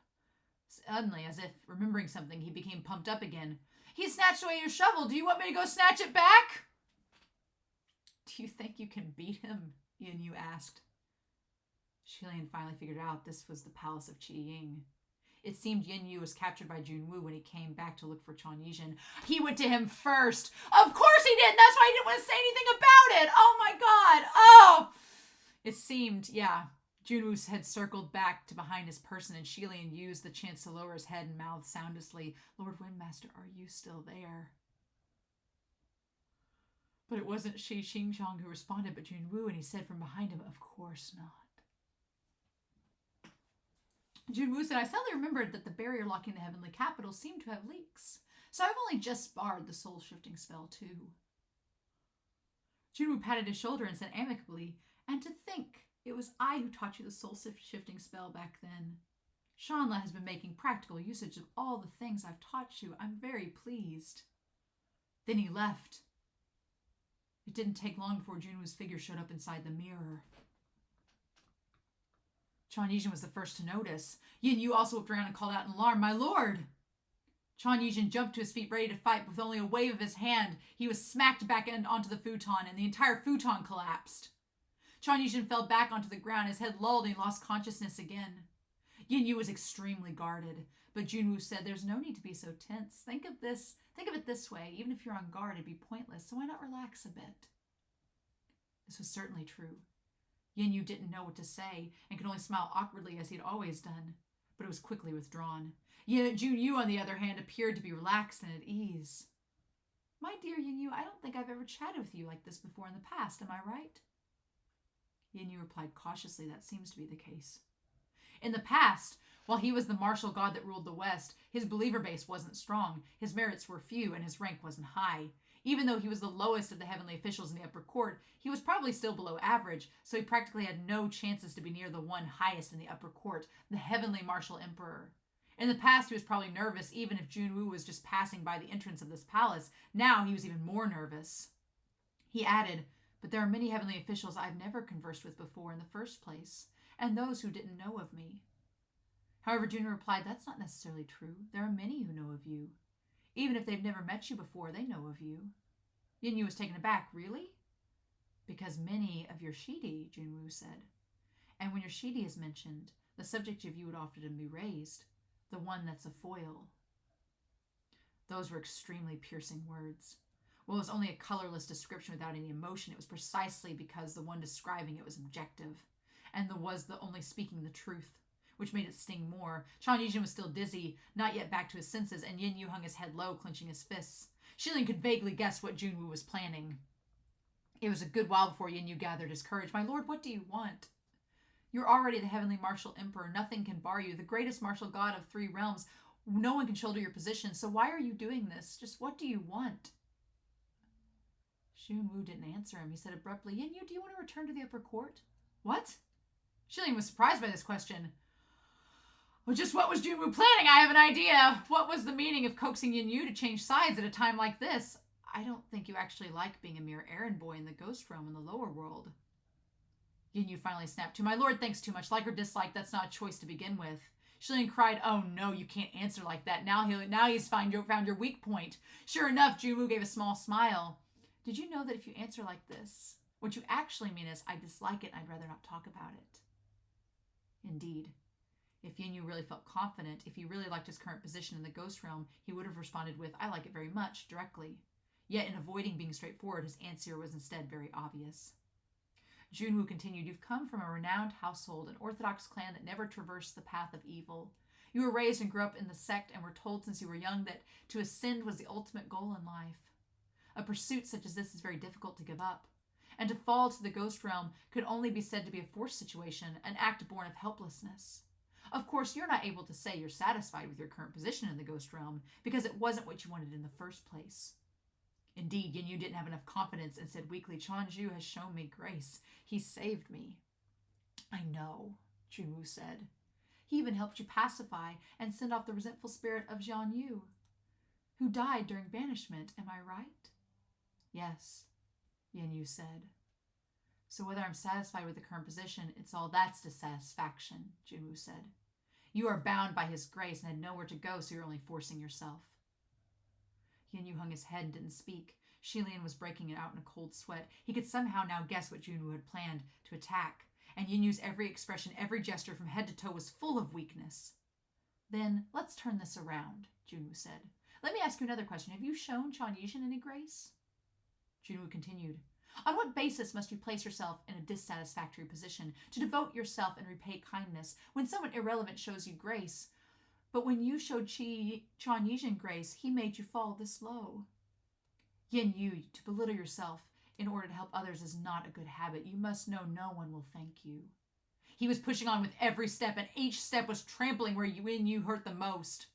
[SPEAKER 1] Suddenly, as if remembering something, he became pumped up again. He snatched away your shovel. Do you want me to go snatch it back? Do you think you can beat him? Yin Yu asked. Xie Lian finally figured out this was the palace of Xie Ying. It seemed Yin Yu was captured by Jun Wu when he came back to look for Chuan Yizhen. He went to him first. Of course he did. That's why he didn't want to say anything about it. Oh my God. Oh. It seemed, yeah. Jun Wu had circled back to behind his person, and Xie Lian used the chance to lower his head and mouth soundlessly. Lord Windmaster, are you still there? But it wasn't Shi Xingqiang who responded, but Jun Wu, and he said from behind him, of course not. Jun Wu said, I suddenly remembered that the barrier locking the heavenly capital seemed to have leaks. So I've only just barred the soul-shifting spell, too. Jun Wu patted his shoulder and said amicably, and to think, it was I who taught you the soul-shifting spell back then. Shanla has been making practical usage of all the things I've taught you. I'm very pleased. Then he left. It didn't take long before Jun Wu's figure showed up inside the mirror. Chuan Yizhen was the first to notice. Yin Yu also looked around and called out in alarm, my lord! Chuan Yizhen jumped to his feet ready to fight, but with only a wave of his hand, he was smacked back onto the futon, and the entire futon collapsed. Chuan Yizhen fell back onto the ground, his head lulled, and he lost consciousness again. Yin Yu was extremely guarded, but Jun Wu said, there's no need to be so tense. Think of it this way, even if you're on guard, it'd be pointless, so why not relax a bit? This was certainly true. Yin Yu didn't know what to say and could only smile awkwardly as he'd always done, but it was quickly withdrawn. Jun Yu, on the other hand, appeared to be relaxed and at ease. My dear Yin Yu, I don't think I've ever chatted with you like this before in the past, am I right? Yin Yu replied cautiously, that seems to be the case. In the past, while he was the martial god that ruled the West, his believer base wasn't strong, his merits were few, and his rank wasn't high. Even though he was the lowest of the heavenly officials in the upper court, he was probably still below average, so he practically had no chances to be near the one highest in the upper court, the heavenly martial emperor. In the past, he was probably nervous, even if Jun Wu was just passing by the entrance of this palace. Now he was even more nervous. He added, but there are many heavenly officials I've never conversed with before in the first place, and those who didn't know of me. However, Jun replied, that's not necessarily true. There are many who know of you. Even if they've never met you before, they know of you. Yin Yu was taken aback. Really? Because many of your Shidi, Jun Wu said. And when your Shidi is mentioned, the subject of you would often be raised, the one that's a foil. Those were extremely piercing words. Well, it was only a colorless description without any emotion. It was precisely because the one describing it was objective, and was the only speaking the truth, which made it sting more. Chuan Yizhen was still dizzy, not yet back to his senses, and Yin Yu hung his head low, clenching his fists. Xie Lian could vaguely guess what Jun Wu was planning. It was a good while before Yin Yu gathered his courage. My lord, what do you want? You're already the heavenly martial emperor. Nothing can bar you. The greatest martial god of 3 realms. No one can shoulder your position. So why are you doing this? Just what do you want? Jun Wu didn't answer him. He said abruptly, Yin Yu, do you want to return to the upper court? What? Xie Lian was surprised by this question. Well, just what was Jun Wu planning? I have an idea. What was the meaning of coaxing Yin Yu to change sides at a time like this? I don't think you actually like being a mere errand boy in the ghost realm in the lower world. Yin Yu finally snapped to, my lord thinks too much. Like or dislike, that's not a choice to begin with. Xie Lian cried, oh no, you can't answer like that. Now he's found your weak point. Sure enough, Jun Wu gave a small smile. Did you know that if you answer like this, what you actually mean is, I dislike it and I'd rather not talk about it? Indeed. If Yin Yu really felt confident, if he really liked his current position in the ghost realm, he would have responded with, I like it very much, directly. Yet in avoiding being straightforward, his answer was instead very obvious. Jun Wu continued, you've come from a renowned household, an orthodox clan that never traversed the path of evil. You were raised and grew up in the sect and were told since you were young that to ascend was the ultimate goal in life. A pursuit such as this is very difficult to give up. And to fall to the ghost realm could only be said to be a forced situation, an act born of helplessness. Of course, you're not able to say you're satisfied with your current position in the ghost realm because it wasn't what you wanted in the first place. Indeed, Yin Yu didn't have enough confidence and said weakly, Chuanzhu has shown me grace. He saved me. I know, Jun Wu said. He even helped you pacify and send off the resentful spirit of Jun Yu, who died during banishment. Am I right? Yes, Yin Yu said. So whether I'm satisfied with the current position, it's all that's dissatisfaction, Jun Wu said. You are bound by his grace and had nowhere to go, so you're only forcing yourself. Yin Yu hung his head and didn't speak. Xie Lian was breaking it out in a cold sweat. He could somehow now guess what Jun Wu had planned to attack, and Yin Yu's every expression, every gesture from head to toe was full of weakness. Then, let's turn this around, Jun Wu said. Let me ask you another question. Have you shown Chan Yizhen any grace? Jun Wu continued. On what basis must you place yourself in a dissatisfactory position to devote yourself and repay kindness when someone irrelevant shows you grace? But when you showed Chan Yizhen grace, he made you fall this low. Yin Yu, to belittle yourself in order to help others is not a good habit. You must know no one will thank you. He was pushing on with every step, and each step was trampling where Yin Yu hurt the most.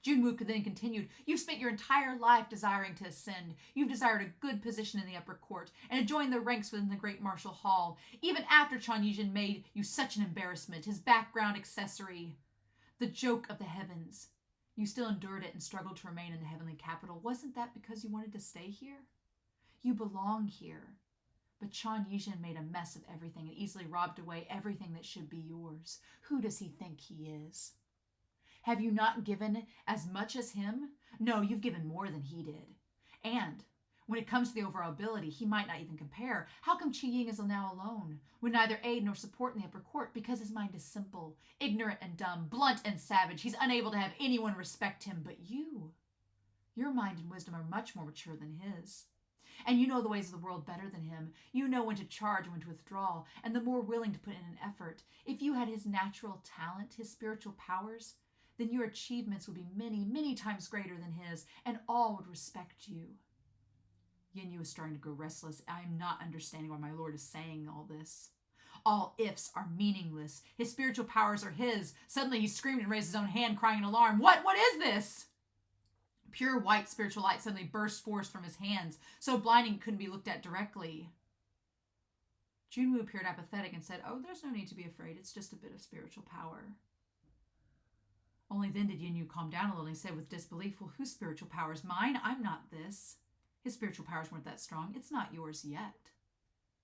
[SPEAKER 1] Jun Wu then continued, you've spent your entire life desiring to ascend. You've desired a good position in the upper court and to join the ranks within the great martial hall, even after Chan Yizhen made you such an embarrassment, his background accessory, the joke of the heavens. You still endured it and struggled to remain in the heavenly capital. Wasn't that because you wanted to stay here? You belong here. But Chan Yizhen made a mess of everything and easily robbed away everything that should be yours. Who does he think he is? Have you not given as much as him? No, you've given more than he did. And when it comes to the overall ability, he might not even compare. How come Qi Ying is now alone, with neither aid nor support in the upper court? Because his mind is simple, ignorant and dumb, blunt and savage. He's unable to have anyone respect him but you. Your mind and wisdom are much more mature than his. And you know the ways of the world better than him. You know when to charge and when to withdraw, and the more willing to put in an effort. If you had his natural talent, his spiritual powers, then your achievements would be many, many times greater than his, and all would respect you. Yin Yu is starting to grow restless. I am not understanding why my lord is saying all this. All ifs are meaningless. His spiritual powers are his. Suddenly he screamed and raised his own hand, crying in alarm. What is this? Pure white spiritual light suddenly burst forth from his hands, so blinding it couldn't be looked at directly. Jun Wu appeared apathetic and said, oh, there's no need to be afraid. It's just a bit of spiritual power. Only then did Yin Yu calm down a little. He said with disbelief, well, whose spiritual powers? Mine? I'm not this. His spiritual powers weren't that strong. It's not yours yet,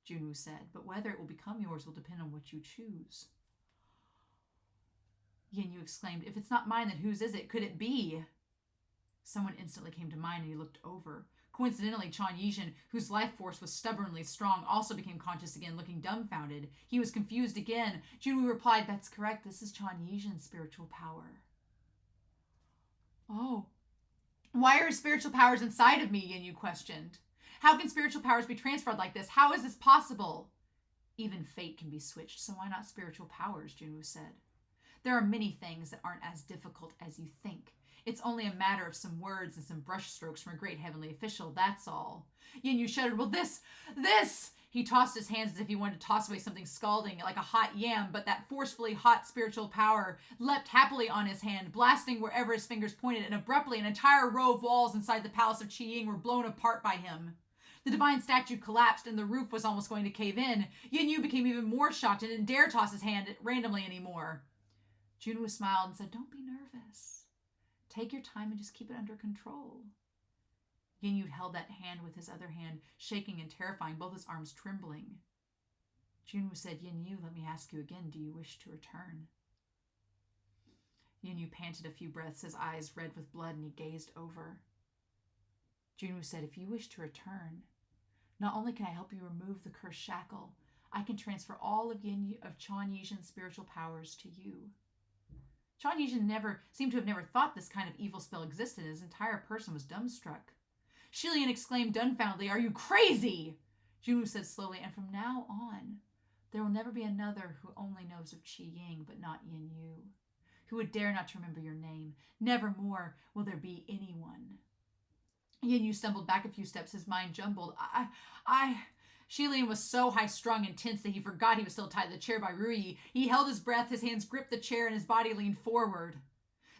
[SPEAKER 1] Jun Wu said, but whether it will become yours will depend on what you choose. Yin Yu exclaimed, if it's not mine, then whose is it? Could it be? Someone instantly came to mind and he looked over. Coincidentally, Chan Yizhen, whose life force was stubbornly strong, also became conscious again, looking dumbfounded. He was confused again. Jun Wu replied, that's correct. This is Chan Yizhen's spiritual power. Oh. Why are his spiritual powers inside of me? Yin Yu questioned. How can spiritual powers be transferred like this? How is this possible? Even fate can be switched, so why not spiritual powers? Jun Wu said. There are many things that aren't as difficult as you think. It's only a matter of some words and some brushstrokes from a great heavenly official, that's all. Yin Yu shuddered. Well, this! He tossed his hands as if he wanted to toss away something scalding, like a hot yam, but that forcefully hot spiritual power leapt happily on his hand, blasting wherever his fingers pointed, and abruptly an entire row of walls inside the palace of Qi Ying were blown apart by him. The divine statue collapsed and the roof was almost going to cave in. Yin Yu became even more shocked and didn't dare toss his hand randomly anymore. Jun Wu smiled and said, don't be nervous. Take your time and just keep it under control. Yin Yu held that hand with his other hand, shaking and terrifying, both his arms trembling. Jun Wu said, Yin Yu, let me ask you again, do you wish to return? Yin Yu panted a few breaths, his eyes red with blood, and he gazed over. Jun Wu said, if you wish to return, not only can I help you remove the cursed shackle, I can transfer all of Chan Yizhen's spiritual powers to you. Chan Yizhen seemed to have never thought this kind of evil spell existed, and his entire person was dumbstruck. Xie Lian exclaimed dumbfoundedly, are you crazy? Jun Wu said slowly, and from now on, there will never be another who only knows of Qi Ying, but not Yin Yu, who would dare not to remember your name. Never more will there be anyone. Yin Yu stumbled back a few steps, his mind jumbled. Xie Lian was so high-strung and tense that he forgot he was still tied to the chair by Ruyi. He held his breath, his hands gripped the chair, and his body leaned forward.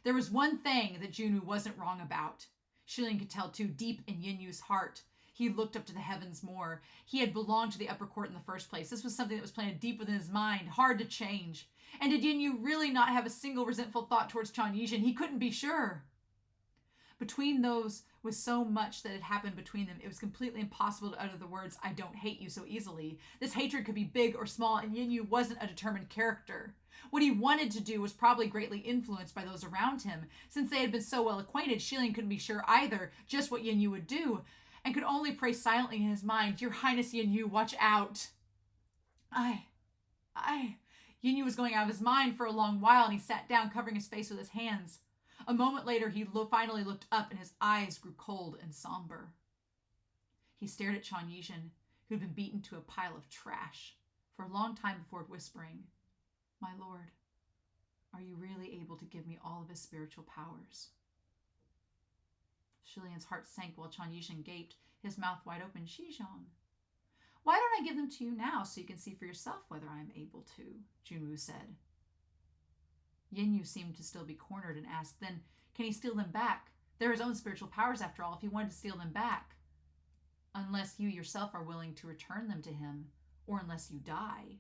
[SPEAKER 1] There was one thing that Jun Wu wasn't wrong about. Xie Lian could tell, too, deep in Yin Yu's heart. He looked up to the heavens more. He had belonged to the upper court in the first place. This was something that was planted deep within his mind, hard to change. And did Yin Yu really not have a single resentful thought towards Chan Yizhen? He couldn't be sure. Between those was so much that had happened between them, it was completely impossible to utter the words, "I don't hate you," so easily. This hatred could be big or small, and Yin Yu wasn't a determined character. What he wanted to do was probably greatly influenced by those around him. Since they had been so well acquainted, Xie Lian couldn't be sure either just what Yin Yu would do, and could only pray silently in his mind, "Your Highness Yin Yu, watch out." Yin Yu was going out of his mind for a long while, and he sat down, covering his face with his hands. A moment later, he finally looked up, and his eyes grew cold and somber. He stared at Chan Yizhen, who had been beaten to a pile of trash, for a long time before whispering, "My lord, are you really able to give me all of his spiritual powers?" Xie Lian's heart sank while Chan Yizhen gaped, his mouth wide open. "Xizhong, why don't I give them to you now so you can see for yourself whether I am able to?" Jun Wu said. Yin Yu seemed to still be cornered and asked, "Then can he steal them back? They're his own spiritual powers after all, if he wanted to steal them back. Unless you yourself are willing to return them to him, or unless you die,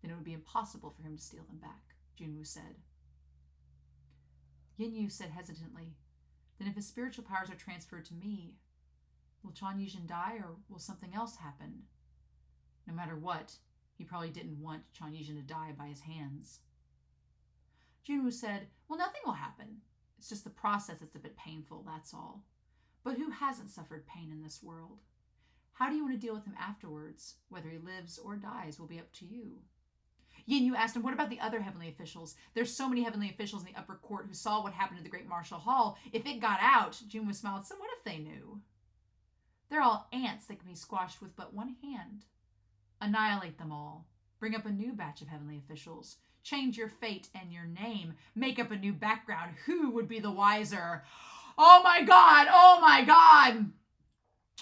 [SPEAKER 1] then it would be impossible for him to steal them back," Jun Wu said. Yin Yu said hesitantly, "Then if his spiritual powers are transferred to me, will Chan Yizhen die or will something else happen?" No matter what, he probably didn't want Chan Yizhen to die by his hands. Jun Wu said, "Well, nothing will happen. It's just the process that's a bit painful, that's all. But who hasn't suffered pain in this world? How do you want to deal with him afterwards? Whether he lives or dies will be up to you." Yin Yu asked him, "What about the other heavenly officials? There's so many heavenly officials in the upper court who saw what happened to the Great Martial Hall. If it got out," Jun Wu smiled, "so what if they knew? They're all ants that can be squashed with but one hand. Annihilate them all. Bring up a new batch of heavenly officials. Change your fate and your name. Make up a new background. Who would be the wiser?" Oh my God! Oh my God!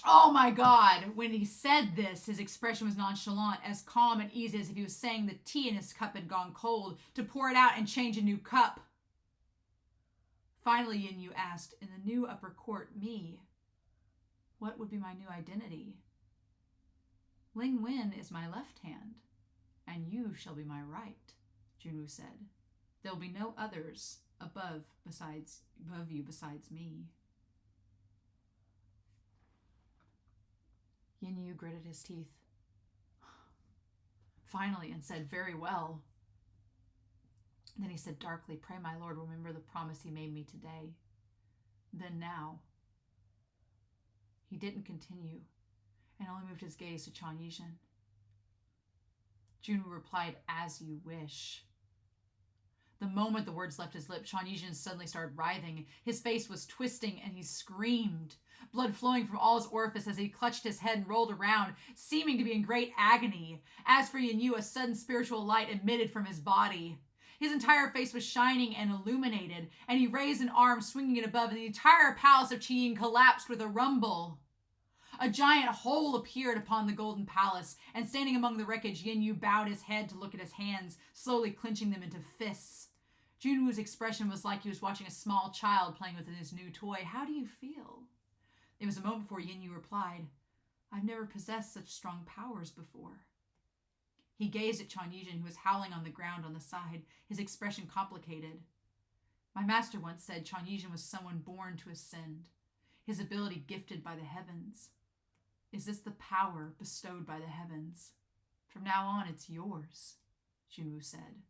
[SPEAKER 1] Oh my God. When he said this, his expression was nonchalant, as calm and easy as if he was saying the tea in his cup had gone cold, to pour it out and change a new cup. Finally, Yin Yu asked, "In the new upper court, me, what would be my new identity?" "Ling Wen is my left hand, and you shall be my right," Jun Wu said. "There will be no others above you besides me." Yin Yu gritted his teeth, finally, and said, "Very well." Then he said darkly, "Pray my lord remember the promise he made me today. Then now." He didn't continue, and only moved his gaze to Chan Yizhen. Jun Wu replied, "As you wish." The moment the words left his lips, Chan Yizhen suddenly started writhing. His face was twisting, and he screamed, blood flowing from all his orifices as he clutched his head and rolled around, seeming to be in great agony. As for Yin Yu, a sudden spiritual light emitted from his body. His entire face was shining and illuminated, and he raised an arm, swinging it above, and the entire palace of Qi Yin collapsed with a rumble. A giant hole appeared upon the golden palace, and standing among the wreckage, Yin Yu bowed his head to look at his hands, slowly clenching them into fists. Jun Wu's expression was like he was watching a small child playing with his new toy. "How do you feel?" It was a moment before Yin Yu replied, "I've never possessed such strong powers before." He gazed at Chan Yizhen, who was howling on the ground on the side, his expression complicated. "My master once said Chan Yizhen was someone born to ascend, his ability gifted by the heavens. Is this the power bestowed by the heavens? From now on, it's yours," Jun Wu said.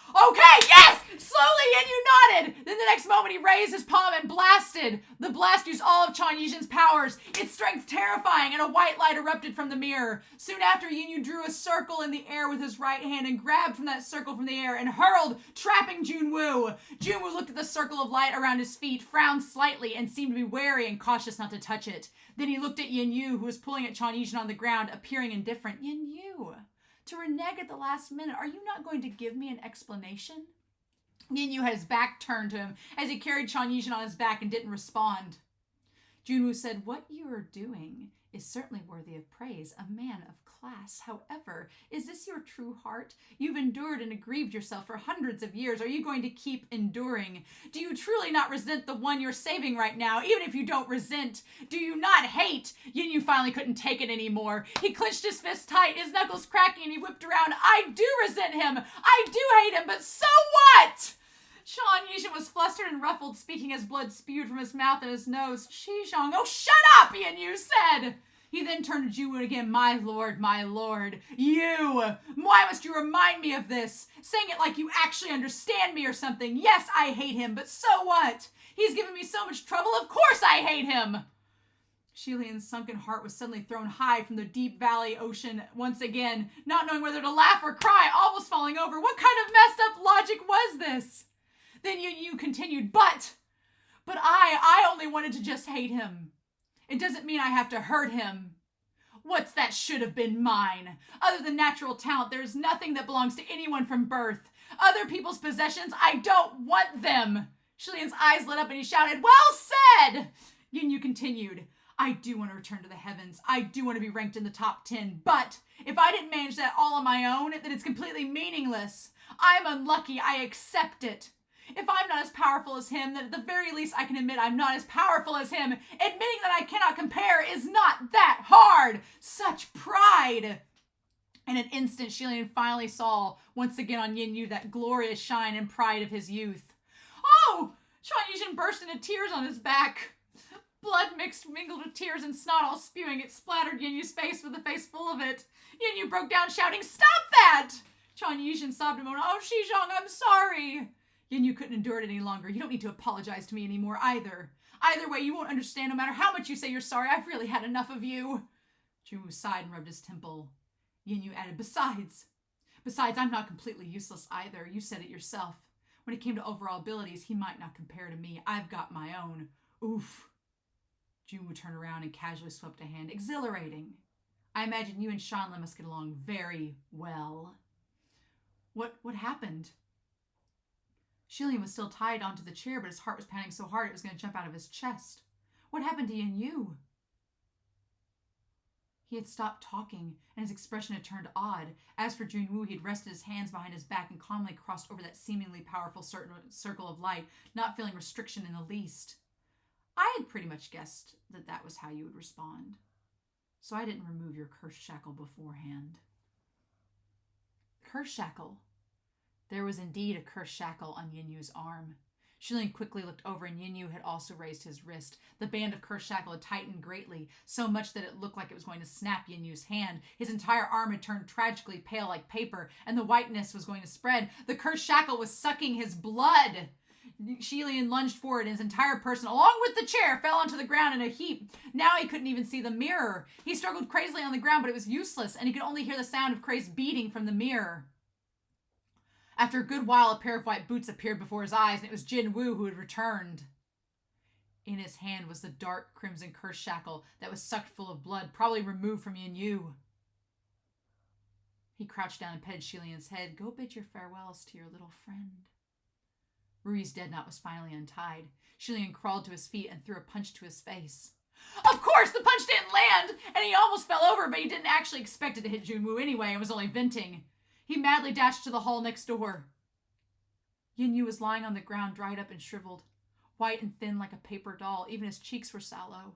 [SPEAKER 1] "Okay, yes!" Slowly, Yin Yu nodded. Then the next moment, he raised his palm and blasted. The blast used all of Chan Yizhen's powers, its strength terrifying, and a white light erupted from the mirror. Soon after, Yin Yu drew a circle in the air with his right hand and grabbed from that circle from the air and hurled, trapping Jun Wu. Jun Wu looked at the circle of light around his feet, frowned slightly, and seemed to be wary and cautious not to touch it. Then he looked at Yin Yu, who was pulling at Chan Yizhen on the ground, appearing indifferent. "Yin Yu, to renege at the last minute, are you not going to give me an explanation?" Yin Yu had his back turned to him as he carried Chan Yizhen on his back and didn't respond. Jun Wu said, "What you are doing is certainly worthy of praise, a man of class. However, is this your true heart? You've endured and aggrieved yourself for hundreds of years. Are you going to keep enduring? Do you truly not resent the one you're saving right now, even if you don't resent? Do you not hate?" Yin Yu finally couldn't take it anymore. He clenched his fist tight, his knuckles cracking, and he whipped around. "I do resent him. I do hate him, but so what?" Chuan Yizhen was flustered and ruffled, speaking as blood spewed from his mouth and his nose. "Xizhong, oh, shut up," Yin Yu said. He then turned to Jun Wu again. My lord, you! Why must you remind me of this? Saying it like you actually understand me or something. Yes, I hate him, but so what? He's given me so much trouble, of course I hate him!" Xie Lian's sunken heart was suddenly thrown high from the deep valley ocean once again, not knowing whether to laugh or cry, almost falling over. What kind of messed up logic was this? Then Yin Yu continued, But I only wanted to just hate him. It doesn't mean I have to hurt him. What's that should have been mine? Other than natural talent, there's nothing that belongs to anyone from birth. Other people's possessions, I don't want them." Xie Lian's eyes lit up and he shouted, "Well said!" Yin Yu continued, "I do want to return to the heavens. I do want to be ranked in the top 10. But if I didn't manage that all on my own, then it's completely meaningless. I'm unlucky. I accept it. If I'm not as powerful as him, then at the very least I can admit I'm not as powerful as him. Admitting that I cannot compare is not that hard. Such pride." In an instant, Xie Lian finally saw once again on Yin Yu that glorious shine and pride of his youth. "Oh!" Chuan Yizhen burst into tears on his back. Blood mingled with tears and snot all spewing. It splattered Yin Yu's face with a face full of it. Yin Yu broke down shouting, "Stop that!" Chuan Yizhen sobbed a moment. "Oh, Xizhong, I'm sorry." Yin Yu couldn't endure it any longer. "You don't need to apologize to me anymore either. Either way, you won't understand no matter how much you say you're sorry. I've really had enough of you." Jun Wu sighed and rubbed his temple. Yin Yu added, Besides, I'm not completely useless either. You said it yourself. When it came to overall abilities, he might not compare to me. I've got my own. Oof." Jun Wu turned around and casually swept a hand. "Exhilarating. I imagine you and Shanlin must get along very well." What happened?" Xie Lian was still tied onto the chair, but his heart was pounding so hard it was going to jump out of his chest. "What happened to Yin Yu?" He had stopped talking, and his expression had turned odd. As for Jun Wu, he had rested his hands behind his back and calmly crossed over that seemingly powerful circle of light, not feeling restriction in the least. I had pretty much guessed that was how you would respond, so I didn't remove your curse shackle beforehand. Curse shackle? There was indeed a curse shackle on Yin Yu's arm. Xie Lian quickly looked over, and Yin Yu had also raised his wrist. The band of curse shackle had tightened greatly, so much that it looked like it was going to snap Yin Yu's hand. His entire arm had turned tragically pale like paper, and the whiteness was going to spread. The curse shackle was sucking his blood. Xie Lian lunged forward, and his entire person, along with the chair, fell onto the ground in a heap. Now he couldn't even see the mirror. He struggled crazily on the ground, but it was useless, and he could only hear the sound of Cray's beating from the mirror. After a good while, a pair of white boots appeared before his eyes, and it was Jun Wu who had returned. In his hand was the dark crimson curse shackle that was sucked full of blood, probably removed from Yin Yu. He crouched down and petted Xie Lian's head. "Go bid your farewells to your little friend." Rui's dead knot was finally untied. Xie Lian crawled to his feet and threw a punch to his face. Of course, the punch didn't land, and he almost fell over, but he didn't actually expect it to hit Jun Wu anyway and was only venting. He madly dashed to the hall next door. Yin Yu was lying on the ground, dried up and shriveled, white and thin like a paper doll. Even his cheeks were sallow.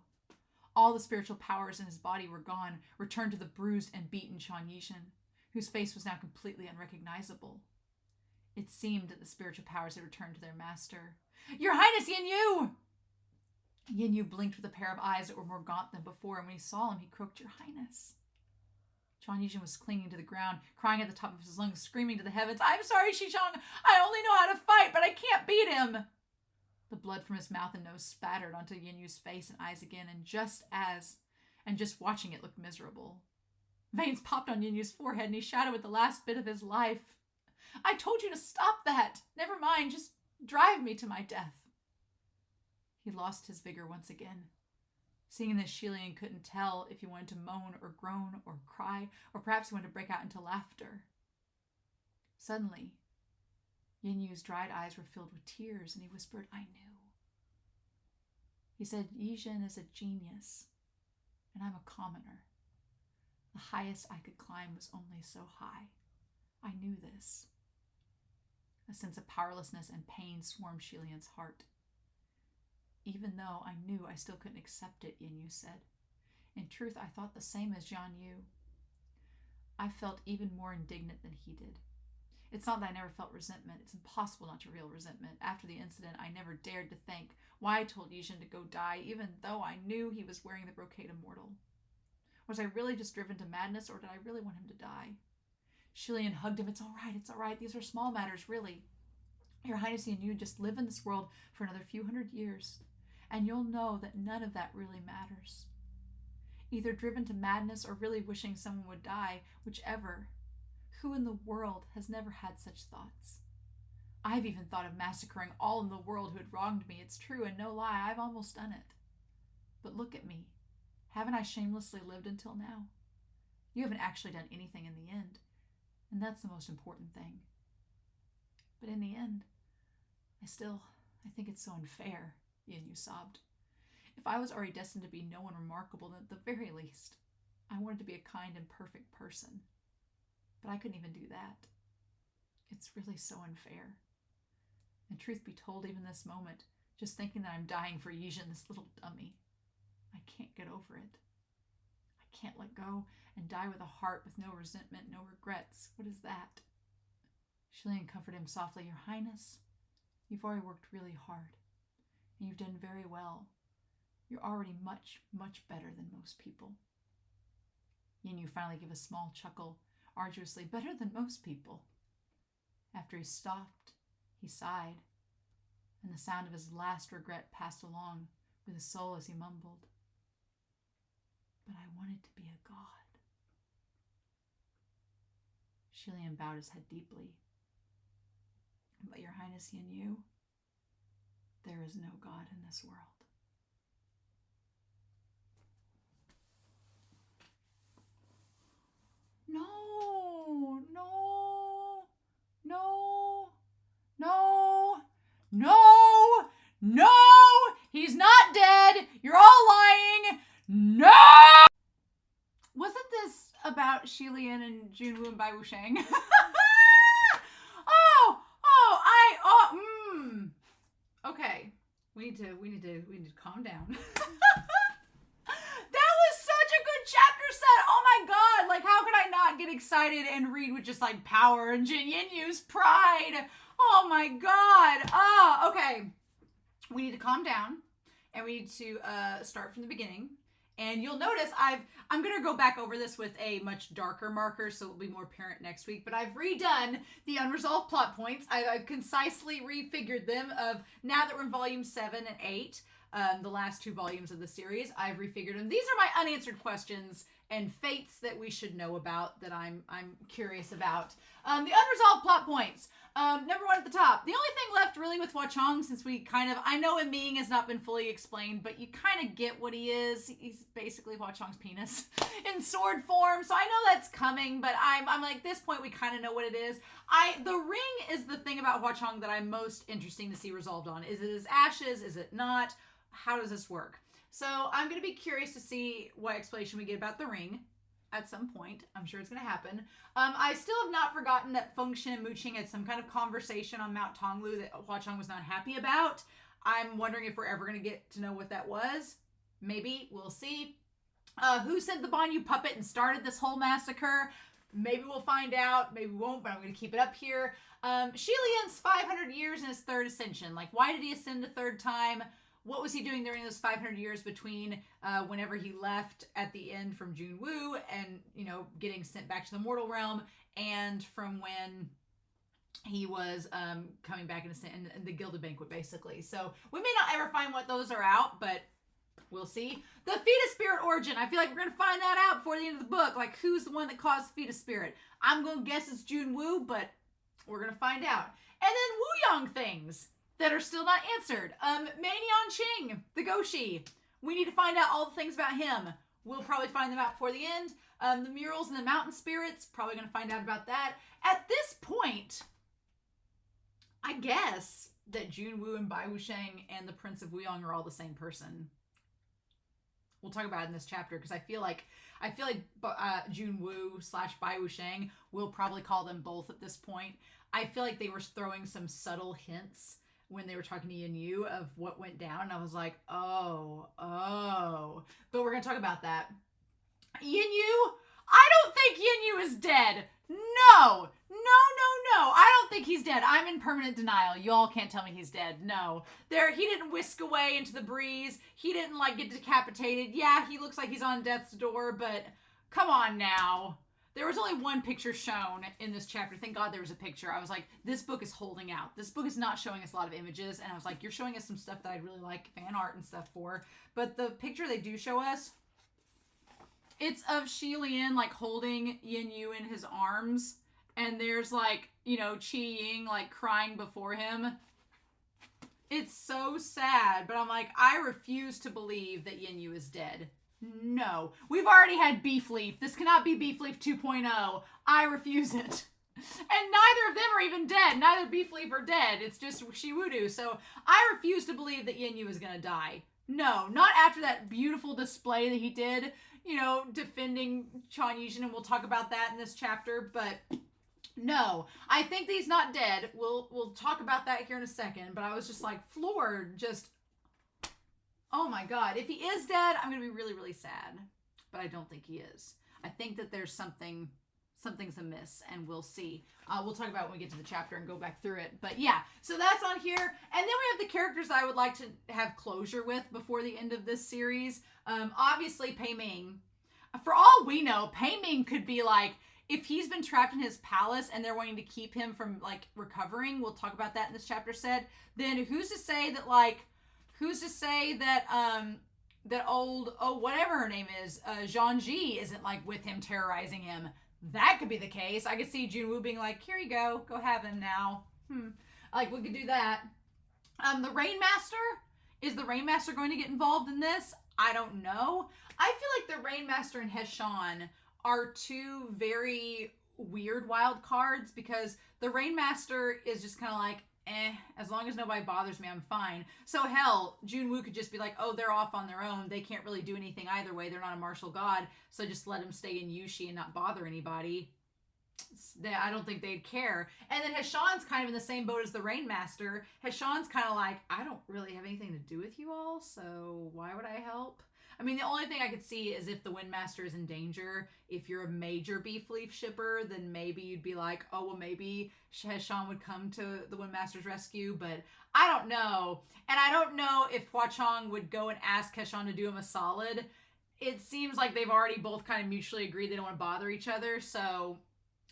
[SPEAKER 1] All the spiritual powers in his body were gone, returned to the bruised and beaten Chuan Yizhen, whose face was now completely unrecognizable. It seemed that the spiritual powers had returned to their master. "Your Highness, Yin Yu!" Yin Yu blinked with a pair of eyes that were more gaunt than before, and when he saw him, he croaked, "Your Highness." Chuan Yizhen was clinging to the ground, crying at the top of his lungs, screaming to the heavens, "I'm sorry, Xizhong. I only know how to fight, but I can't beat him." The blood from his mouth and nose spattered onto Yin Yu's face and eyes again, and just watching it looked miserable. Veins popped on Yin Yu's forehead, and he shouted with the last bit of his life, "I told you to stop that. Never mind, just drive me to my death." He lost his vigor once again. Seeing this, Xie Lian couldn't tell if he wanted to moan or groan or cry, or perhaps he wanted to break out into laughter. Suddenly, Yin Yu's dried eyes were filled with tears, and he whispered, "I knew." He said, Yijin is a genius, and I'm a commoner. The highest I could climb was only so high. I knew this. A sense of powerlessness and pain swarmed Xie Lian's heart. Even though I knew I still couldn't accept it, Yin Yu said. In truth, I thought the same as Jun Wu. I felt even more indignant than he did. It's not that I never felt resentment. It's impossible not to feel resentment. After the incident, I never dared to think why I told Yijin to go die, even though I knew he was wearing the brocade immortal. Was I really just driven to madness, or did I really want him to die? Xie Lian hugged him. It's all right. These are small matters, really. Your Highness and you just live in this world for another few hundred years, and you'll know that none of that really matters. Either driven to madness or really wishing someone would die, whichever. Who in the world has never had such thoughts? I've even thought of massacring all in the world who had wronged me. It's true, and no lie, I've almost done it. But look at me. Haven't I shamelessly lived until now? You haven't actually done anything in the end, and that's the most important thing. But in the end, I think it's so unfair, Yin Yu sobbed. If I was already destined to be no one remarkable, then at the very least, I wanted to be a kind and perfect person. But I couldn't even do that. It's really so unfair. And truth be told, even this moment, just thinking that I'm dying for Yijin, this little dummy, I can't get over it. I can't let go and die with a heart with no resentment, no regrets. What is that? Xie Lian comforted him softly. Your Highness, you've already worked really hard, and you've done very well. You're already much, much better than most people. Yin Yu finally gave a small chuckle, arduously better than most people. After he stopped, he sighed, and the sound of his last regret passed along with his soul as he mumbled, but I wanted to be a god. Xie Lian bowed his head deeply. But Your Highness Yin Yu, there is no god in this world. No, no, no, no, no, no, he's not dead. You're all lying. No! Wasn't this about Xie Lian and Jun Wu and Bai WuXiang? Okay. We need to calm down. That was such a good chapter set. Oh my god. Like, how could I not get excited and read with just like power and Yin Yu's pride? Oh my god. Oh, okay. We need to calm down and we need to start from the beginning. And you'll notice I'm going to go back over this with a much darker marker, so it'll be more apparent next week. But I've redone the unresolved plot points. I've concisely refigured them of now that we're in volume 7 and 8, the last 2 volumes of the series. I've refigured them. These are my unanswered questions and fates that we should know about that I'm curious about. The unresolved plot points. Number 1 at the top. The only thing left really with WuXiang, since we I know Ming has not been fully explained, but you kind of get what he is. He's basically WuXiang's penis in sword form. So I know that's coming, but I'm like, this point we kind of know what it is. The ring is the thing about WuXiang that I'm most interesting to see resolved on. Is it his ashes? Is it not? How does this work? So I'm going to be curious to see what explanation we get about the ring at some point. I'm sure it's going to happen. I still have not forgotten that Feng Xin and Muqing had some kind of conversation on Mount Tonglu that WuXiang was not happy about. I'm wondering if we're ever going to get to know what that was. Maybe. We'll see. Who sent the Bai Wu puppet and started this whole massacre? Maybe we'll find out. Maybe we won't, but I'm going to keep it up here. Xie Lian's 500 years in his 3rd ascension. Like, why did he ascend a 3rd time? What was he doing during those 500 years between whenever he left at the end from Jun Wu and, you know, getting sent back to the mortal realm, and from when he was coming back in the Gilded Banquet, basically. So we may not ever find what those are out, but we'll see. The Fetus Spirit origin. I feel like we're going to find that out before the end of the book. Like, who's the one that caused Fetus Spirit? I'm going to guess it's Jun Wu, but we're going to find out. And then Wuyang things that are still not answered. Manhua Qing, the Goshi. We need to find out all the things about him. We'll probably find them out before the end. The murals and the mountain spirits, probably going to find out about that. At this point, I guess that Jun Wu and Bai WuXiang and the Prince of Wuyong are all the same person. We'll talk about it in this chapter because I feel like Jun Wu / Bai WuXiang will probably call them both at this point. I feel like they were throwing some subtle hints when they were talking to Yin Yu of what went down. And I was like, oh. But we're going to talk about that. Yin Yu, I don't think Yin Yu is dead. No. I don't think he's dead. I'm in permanent denial. Y'all can't tell me he's dead. No. He didn't whisk away into the breeze. He didn't, like, get decapitated. Yeah, he looks like he's on death's door, but come on now. There was only one picture shown in this chapter. Thank God there was a picture. I was like, this book is holding out. This book is not showing us a lot of images. And I was like, you're showing us some stuff that I'd really like fan art and stuff for. But the picture they do show us, it's of Xie Lian, like, holding Yin Yu in his arms. And there's, like, you know, Qi Ying, like, crying before him. It's so sad. But I'm like, I refuse to believe that Yin Yu is dead. No. We've already had Beef Leaf. This cannot be Beef Leaf 2.0. I refuse it. And neither of them are even dead. Neither Beef Leaf are dead. It's just WuXiang. So I refuse to believe that Yin Yu is going to die. No. Not after that beautiful display that he did, you know, defending Chan Yijin. And we'll talk about that in this chapter. But no. I think that he's not dead. We'll talk about that here in a second. But I was just like floored. Just... oh my God. If he is dead, I'm going to be really, really sad. But I don't think he is. I think that there's something's amiss, and we'll see. We'll talk about it when we get to the chapter and go back through it. But yeah, so that's on here. And then we have the characters I would like to have closure with before the end of this series. Obviously, Pei Ming. For all we know, Pei Ming could be like, if he's been trapped in his palace and they're wanting to keep him from, like, recovering, we'll talk about that in this chapter set, then who's to say that, like, that old, whatever her name is, Zhang Ji isn't, like, with him terrorizing him? That could be the case. I could see Jun Wu being like, here you go have him now. Like, we could do that. The Rainmaster? Is the Rainmaster going to get involved in this? I don't know. I feel like the Rainmaster and Heshan are two very weird wild cards because the Rainmaster is just kind of like, as long as nobody bothers me, I'm fine. So hell, Jun Wu could just be like, oh, they're off on their own. They can't really do anything either way. They're not a martial god. So just let them stay in Yushi and not bother anybody. I don't think they'd care. And then Heshan's kind of in the same boat as the Rainmaster. Heshan's kind of like, I don't really have anything to do with you all, so why would I help? I mean, the only thing I could see is if the Windmaster is in danger. If you're a major Beef Leaf shipper, then maybe you'd be like, oh, well, maybe Heshan would come to the Windmaster's rescue, but I don't know. And I don't know if HUACHANG would go and ask Heshan to do him a solid. It seems like they've already both kind of mutually agreed they don't want to bother each other, so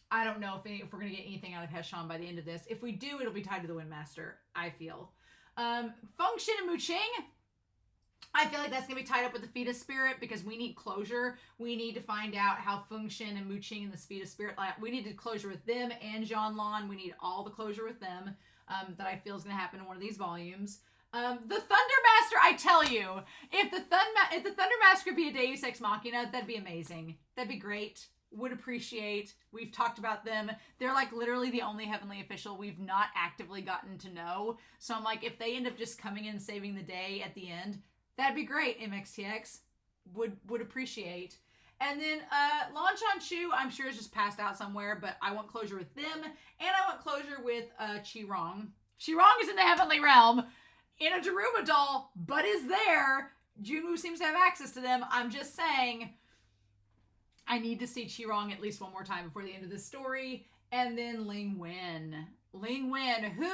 [SPEAKER 1] I don't know if we're going to get anything out of Heshan by the end of this. If we do, it'll be tied to the Windmaster, I feel. Fengxin and Muqing, I feel like that's going to be tied up with the fetus spirit because we need closure. We need to find out how Fengxin and Muqing and the fetus spirit, we need to closure with them and Zhanlan. We need all the closure with them that I feel is going to happen in one of these volumes. The Thundermaster, I tell you, if the Thundermaster could be a Deus Ex Machina, that'd be amazing. That'd be great. Would appreciate. We've talked about them. They're like literally the only heavenly official we've not actively gotten to know. So I'm like, if they end up just coming in and saving the day at the end, that'd be great. MXTX would appreciate. And then Lan Shanchu, I'm sure is just passed out somewhere, but I want closure with them, and I want closure with Qirong. Qirong is in the heavenly realm in a Daruma doll, but is there. Jun Wu seems to have access to them. I'm just saying, I need to see Qirong at least one more time before the end of this story. And then Ling Wen. Ling Wen, who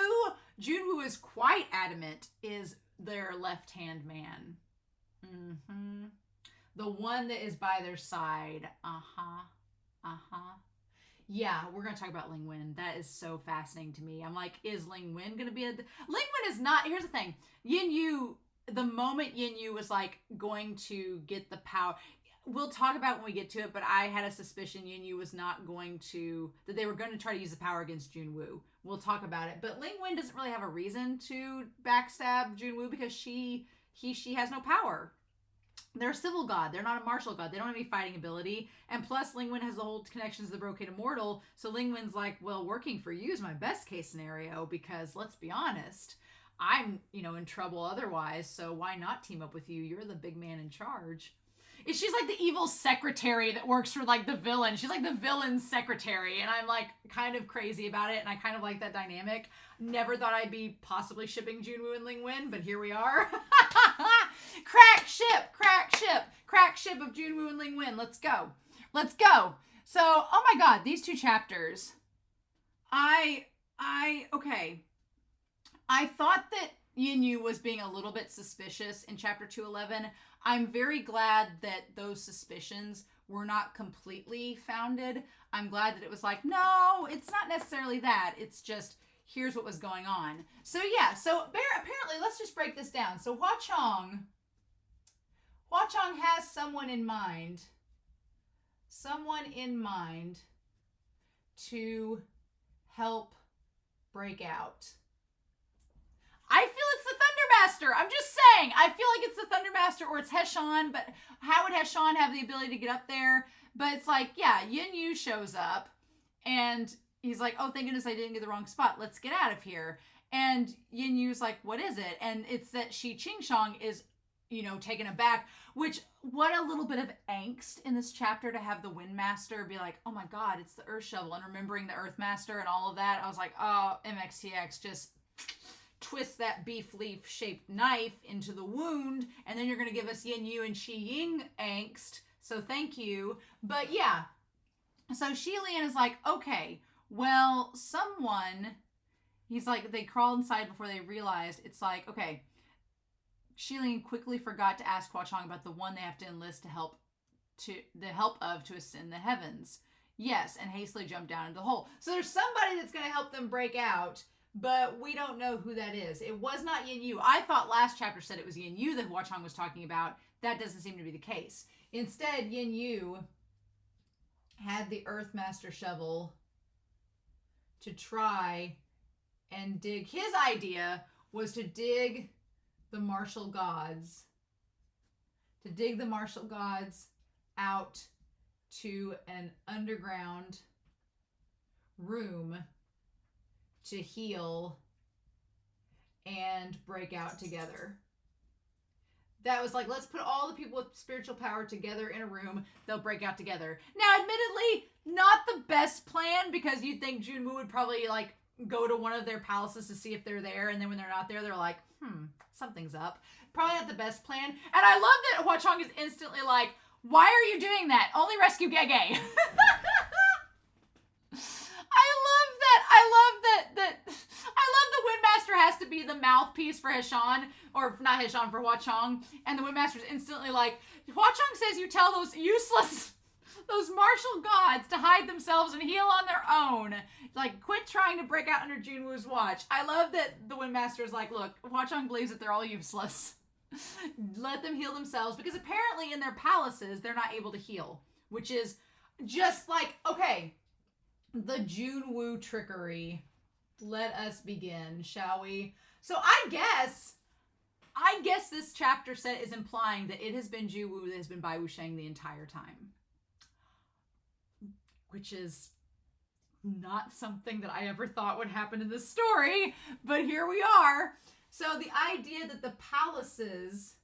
[SPEAKER 1] Jun Wu is quite adamant is their left-hand man. The one that is by their side. Yeah, we're going to talk about Ling Wen. That is so fascinating to me. I'm like, is Ling Wen going to be a... Ling Wen is not... Here's the thing. Yin Yu, the moment Yin Yu was like going to get the power... We'll talk about when we get to it, but I had a suspicion Yin Yu was not going to... that they were going to try to use the power against Jun Wu. We'll talk about it. But Ling Wen doesn't really have a reason to backstab Jun Wu because she has no power. they're a civil god. They're not a martial god. They don't have any fighting ability. And plus, Lingwen has the whole connections to the Brocade Immortal. So Lingwen's like, well, working for you is my best case scenario because let's be honest, I'm, in trouble otherwise. So why not team up with you? You're the big man in charge. She's like the evil secretary that works for like the villain. She's like the villain's secretary. And I'm like kind of crazy about it. And I kind of like that dynamic. Never thought I'd be possibly shipping Jun Wu and Lingwen, but here we are. Crack ship of Jun Wu and Lingwen. Let's go. So, oh my God, these two chapters. Okay. I thought that Yin Yu was being a little bit suspicious in chapter 211. I'm very glad that those suspicions were not completely founded. I'm glad that it was like, no, it's not necessarily that. It's just, here's what was going on. So yeah, apparently, let's just break this down. So Hua Chong has someone in mind to help break out. I feel it's the Thundermaster. I'm just saying. I feel like it's the Thundermaster or it's Heshan, but how would Heshan have the ability to get up there? But it's like, yeah, Yin Yu shows up and he's like, oh, thank goodness I didn't get the wrong spot. Let's get out of here. And Yin Yu's like, what is it? And it's that Shi Qingshang is, taken aback, which, what a little bit of angst in this chapter to have the Windmaster be like, oh my God, it's the Earth Shovel, and remembering the Earthmaster and all of that. I was like, oh, MXTX, just twist that beef leaf shaped knife into the wound, and then you're going to give us Yin Yu and Shi Ying angst. So thank you. But yeah, so Xie Lian is like, okay, well, he's like, they crawled inside before they realized, it's like, okay, Xie Lian quickly forgot to ask Hua Chong about the one they have to enlist to ascend the heavens. Yes, and hastily jumped down into the hole. So there's somebody that's going to help them break out, but we don't know who that is. It was not Yin Yu. I thought last chapter said it was Yin Yu that Hua Chong was talking about. That doesn't seem to be the case. Instead, Yin Yu had the Earthmaster shovel to try and dig. His idea was to dig the martial gods out to an underground room to heal and break out together. That was like, let's put all the people with spiritual power together in a room. They'll break out together. Now, admittedly, not the best plan, because you'd think Jun Wu would probably like go to one of their palaces to see if they're there, and then when they're not there, they're like, something's up. Probably not the best plan. And I love that Hua Chong is instantly like, why are you doing that? Only rescue Gege. I love the Windmaster has to be the mouthpiece for Heshan, or not Heshan, for Hua Chong. And the Windmaster's instantly like, Hua Chong says you tell those martial gods to hide themselves and heal on their own. Like, quit trying to break out under Jun Wu's watch. I love that the Windmaster is like, look, Hua Chong believes that they're all useless. Let them heal themselves, because apparently in their palaces, they're not able to heal. Which is just like, okay, the Jun Wu trickery. Let us begin, shall we? So I guess this chapter set is implying that it has been Jun Wu that has been Bai WuXiang the entire time. Which is not something that I ever thought would happen in this story, but here we are. So the idea that the palaces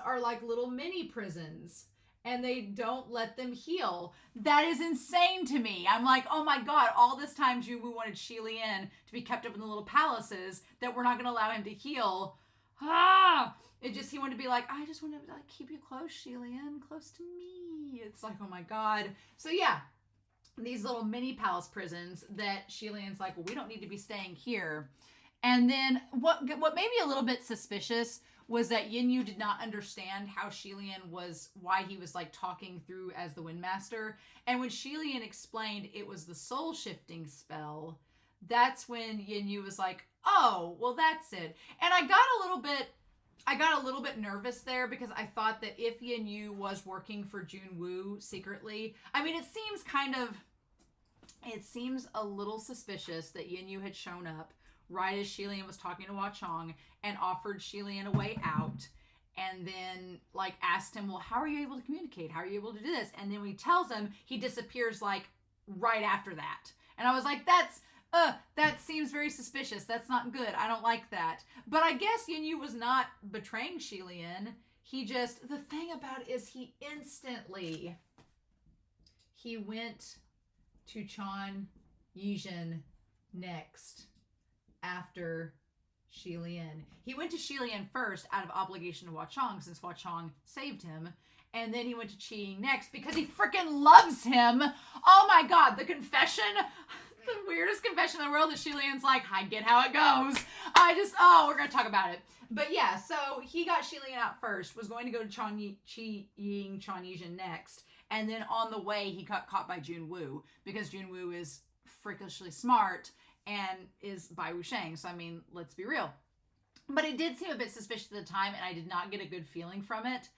[SPEAKER 1] are like little mini prisons and they don't let them heal, that is insane to me. I'm like, oh my God, all this time Jun Wu wanted Xie Lian to be kept up in the little palaces that we're not going to allow him to heal. He wanted to be like, I just want to like keep you close, Xie Lian, close to me. It's like, oh my God. So yeah, these little mini palace prisons that Xie Lian's like, well, we don't need to be staying here. And then what made me a little bit suspicious was that Yin Yu did not understand how Xie Lian why he was like talking through as the Windmaster. And when Xie Lian explained it was the soul shifting spell, that's when Yin Yu was like, oh, well, that's it. And I got a little bit nervous there, because I thought that if Yin Yu was working for Jun Wu secretly, I mean, it seems a little suspicious that Yin Yu had shown up right as Xie Lian was talking to Hua Chong and offered Xie Lian a way out. and then like asked him, well, how are you able to communicate? How are you able to do this? And then when he tells him, he disappears like right after that. And I was like, that seems very suspicious. That's not good. I don't like that. But I guess Yin Yu was not betraying Xie Lian. He just, the thing about it is he went to Chan Yizhen next after Xie Lian. He went to Xie Lian first out of obligation to WuXiang since WuXiang saved him. And then he went to Qi Ying next because he freaking loves him. Oh my God, the confession, the weirdest confession in the world that Xie Lian's like, I get how it goes. We're going to talk about it. But yeah, so he got Xie Lian out first, was going to go to Qi Ying, Chan Yizhen next. And then on the way, he got caught by Jun Wu because Jun Wu is freakishly smart and is Bai WuXiang. So, I mean, let's be real. But it did seem a bit suspicious at the time, and I did not get a good feeling from it.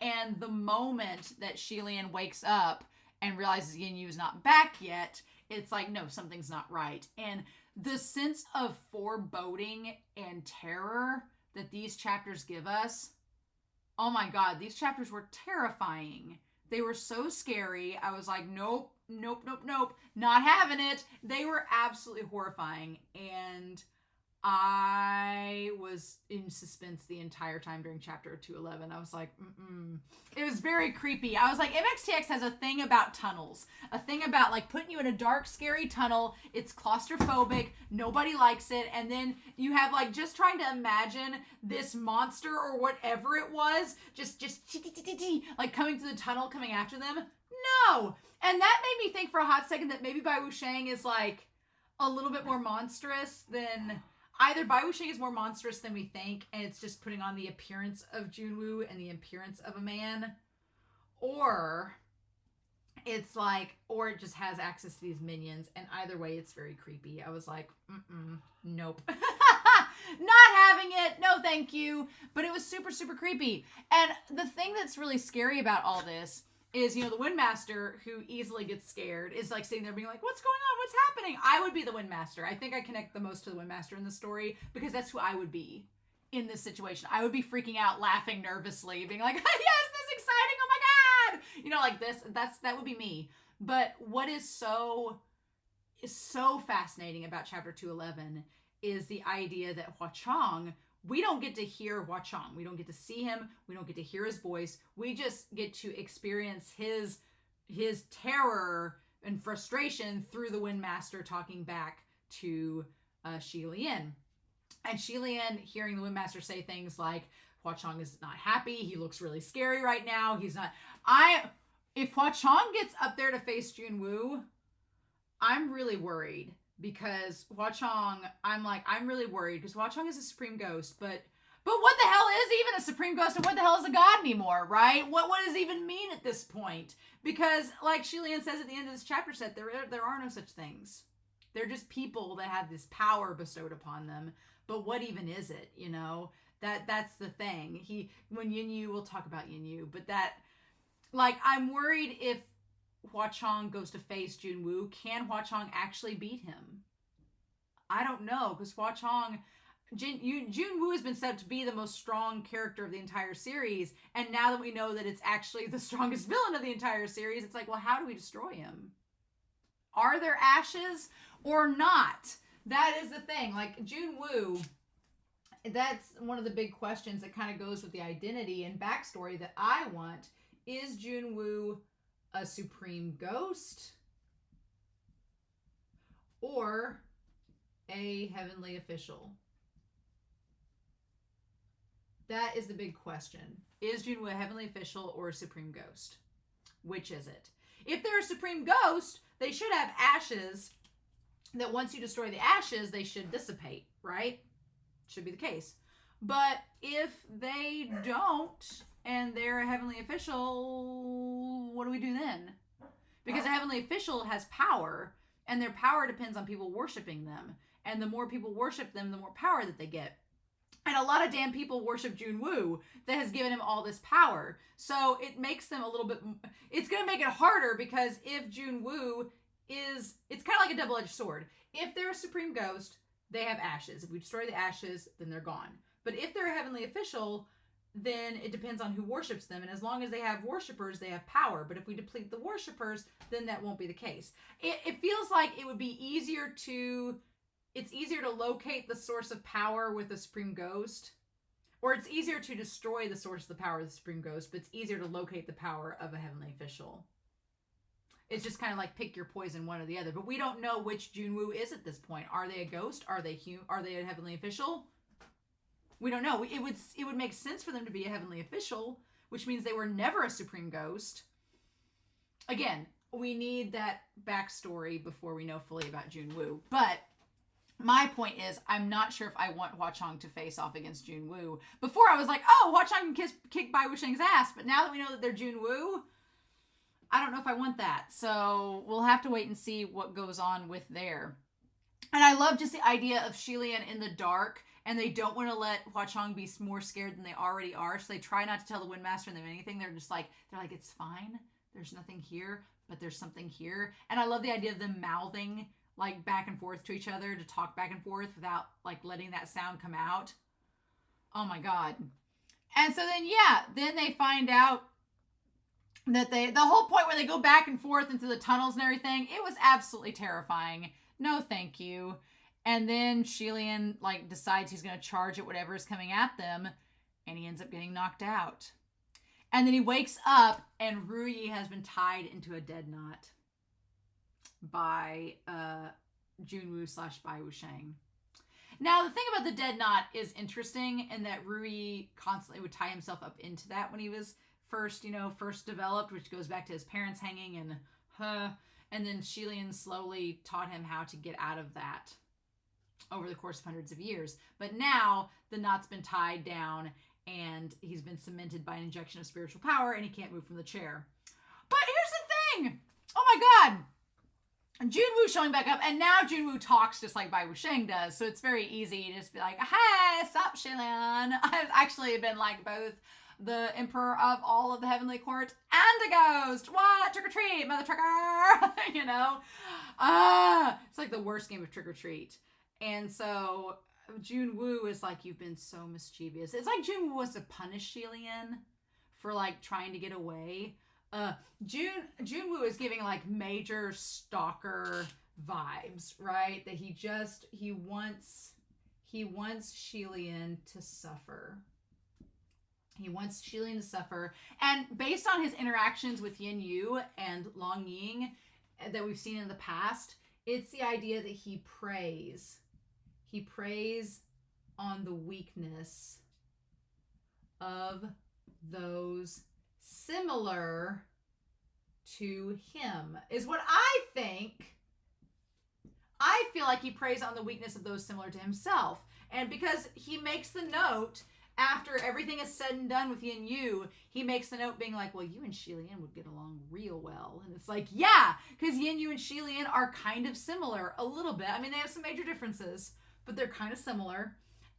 [SPEAKER 1] And the moment that Xie Lian wakes up and realizes Yin Yu is not back yet, it's like, no, something's not right. And the sense of foreboding and terror that these chapters give us, oh my God, these chapters were terrifying. They were so scary. I was like, nope, not having it. They were absolutely horrifying. And I was in suspense the entire time during chapter 211. I was like, It was very creepy. I was like, MXTX has a thing about tunnels. A thing about like putting you in a dark, scary tunnel. It's claustrophobic. Nobody likes it. And then you have like just trying to imagine this monster or whatever it was, just like coming through the tunnel, coming after them. No. And that made me think for a hot second that maybe Bai WuXiang is like a little bit more monstrous than... Either Bai WuXiang is more monstrous than we think, and it's just putting on the appearance of Jun Wu and the appearance of a man, or it's like, or it just has access to these minions, and either way, it's very creepy. I was like, nope. Not having it. No, thank you. But it was super, super creepy. And the thing that's really scary about all this is, you know, the Windmaster, who easily gets scared, is like sitting there being like, what's going on? What's happening? I would be the Windmaster. I think I connect the most to the Windmaster in the story because that's who I would be in this situation. I would be freaking out, laughing nervously, being like, yes, this is exciting. Oh my God. You know, like this, that would be me. But what is so fascinating about chapter 211 is the idea that WuXiang, we don't get to hear WuXiang. We don't get to see him. We don't get to hear his voice. We just get to experience his terror and frustration through the Windmaster talking back to Xie Lian. And Xie Lian hearing the Windmaster say things like, WuXiang is not happy. He looks really scary right now. He's not... If WuXiang gets up there to face Jun Wu, I'm really worried. Because WuXiang, I'm really worried because WuXiang is a supreme ghost, but what the hell is even a supreme ghost and what the hell is a god anymore, right? What does it even mean at this point? Because like Xie Lian says at the end of this chapter set, there are no such things. They're just people that have this power bestowed upon them. But what even is it, you know? That's the thing. When Yin Yu, we'll talk about Yin Yu, but that, like, I'm worried if WuXiang goes to face Jun Wu, can WuXiang actually beat him? I don't know, because Jun Wu has been said to be the most strong character of the entire series, and now that we know that it's actually the strongest villain of the entire series, it's like, well, how do we destroy him? Are there ashes or not? That is the thing. Like, Jun Wu, that's one of the big questions that kind of goes with the identity and backstory that I want. Is Jun Wu a supreme ghost or a heavenly official? That is the big question. Is Jun Wu a heavenly official or a supreme ghost? Which is it? If they're a supreme ghost, they should have ashes that once you destroy the ashes, they should dissipate, right? Should be the case. But if they don't, and they're a heavenly official, what do we do then? Because a heavenly official has power, and their power depends on people worshiping them. And the more people worship them, the more power that they get. And a lot of damn people worship Jun Wu that has given him all this power. So it makes them a little bit... It's going to make it harder because if Jun Wu is... It's kind of like a double-edged sword. If they're a supreme ghost, they have ashes. If we destroy the ashes, then they're gone. But if they're a heavenly official... then it depends on who worships them. And as long as they have worshipers, they have power. But if we deplete the worshipers, then that won't be the case. It feels like it would be easier to... It's easier to locate the source of power with a Supreme Ghost. Or it's easier to destroy the source of the power of the Supreme Ghost, but it's easier to locate the power of a heavenly official. It's just kind of like pick your poison, one or the other. But we don't know which Jun Wu is at this point. Are they a ghost? Are they a heavenly official? We don't know. It would make sense for them to be a heavenly official, which means they were never a Supreme Ghost. Again, we need that backstory before we know fully about Jun Wu. But my point is, I'm not sure if I want WuXiang to face off against Jun Wu. Before I was like, oh, WuXiang can kick Bai WuXiang's ass. But now that we know that they're Jun Wu, I don't know if I want that. So we'll have to wait and see what goes on with there. And I love just the idea of Xie Lian in the dark. And they don't want to let WuXiang be more scared than they already are. So they try not to tell the Windmaster and them anything. They're like, it's fine. There's nothing here, but there's something here. And I love the idea of them mouthing like back and forth to each other to talk back and forth without like letting that sound come out. Oh my God. And so then, yeah, then they find out that the whole point where they go back and forth into the tunnels and everything, it was absolutely terrifying. No, thank you. And then Xie Lian like decides he's going to charge at whatever is coming at them, and he ends up getting knocked out. And then he wakes up, and Ruyi has been tied into a dead knot by Jun Wu / Bai WuXiang. Now, the thing about the dead knot is interesting in that Ruyi constantly would tie himself up into that when he was first developed, which goes back to his parents hanging and then Xie Lian slowly taught him how to get out of that over the course of hundreds of years. But now the knot's been tied down and he's been cemented by an injection of spiritual power and he can't move from the chair. But here's the thing. Oh my God. Jun Wu showing back up, and now Jun Wu talks just like Bai WuXiang does, so it's very easy to just be like, hey, sup, Xie Lian. I've actually been like both the emperor of all of the heavenly court and a ghost. What? Trick or treat, mother trucker. It's like the worst game of trick or treat. And so Jun Wu is like, you've been so mischievous. It's like Jun Wu wants to punish Xie Lian for like trying to get away. Jun Wu is giving like major stalker vibes, right? That he wants Xie Lian to suffer. He wants Xie Lian to suffer. And based on his interactions with Yin Yu and Long Ying that we've seen in the past, it's the idea that he preys. He preys on the weakness of those similar to him, is what I think. I feel like he preys on the weakness of those similar to himself. And because he makes the note, after everything is said and done with Yin Yu, he makes the note being like, well, you and Xie Lian would get along real well. And it's like, yeah, because Yin Yu and Xie Lian are kind of similar a little bit. I mean, they have some major differences, but they're kind of similar.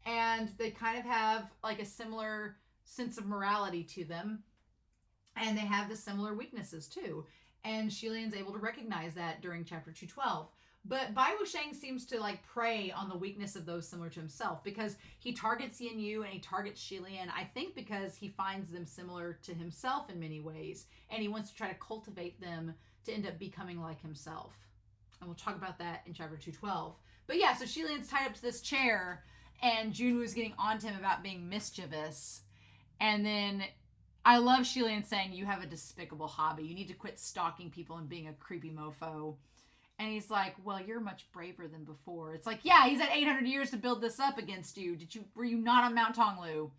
[SPEAKER 1] And they kind of have like a similar sense of morality to them. And they have the similar weaknesses too. And Xie Lian's able to recognize that during chapter 212. But Bai WuXiang seems to like prey on the weakness of those similar to himself because he targets Yin Yu and he targets Xie Lian, I think because he finds them similar to himself in many ways. And he wants to try to cultivate them to end up becoming like himself. And we'll talk about that in chapter 212. But yeah, so Xie Lian's tied up to this chair and Jun Wu's getting onto him about being mischievous. And then I love Xie Lian saying, you have a despicable hobby. You need to quit stalking people and being a creepy mofo. And he's like, well, you're much braver than before. It's like, yeah, he's had 800 years to build this up against you. Were you not on Mount Tonglu?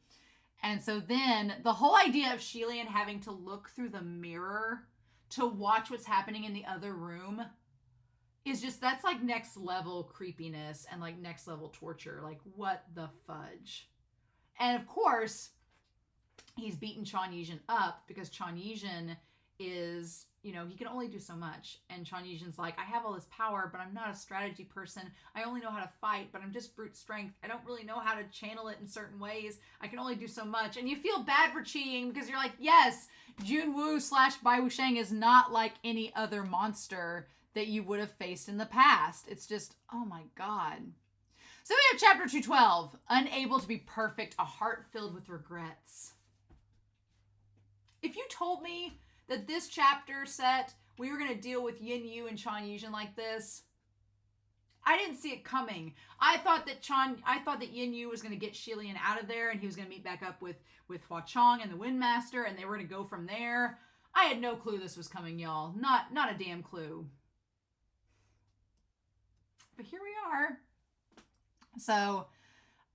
[SPEAKER 1] And so then the whole idea of Xie Lian having to look through the mirror to watch what's happening in the other room is just, that's like next level creepiness and like next level torture. Like, what the fudge? And of course, he's beaten Chan Yizhen up because Chan Yizhen is, he can only do so much. And Chan Yizhen's like, I have all this power, but I'm not a strategy person. I only know how to fight, but I'm just brute strength. I don't really know how to channel it in certain ways. I can only do so much. And you feel bad for Qi because you're like, yes, Jun Wu / Bai WuXiang is not like any other monster that you would have faced in the past. It's just, oh my God. So we have chapter 212, unable to be perfect, a heart filled with regrets. if you told me that this chapter set, we were going to deal with Yin Yu and Chan Yuzhen like this, I didn't see it coming. I thought that Yin Yu was going to get Xie Lian out of there, and he was going to meet back up with HUAQIANG and the Windmaster, and they were going to go from there. I had no clue this was coming, y'all. Not a damn clue. But here we are. So,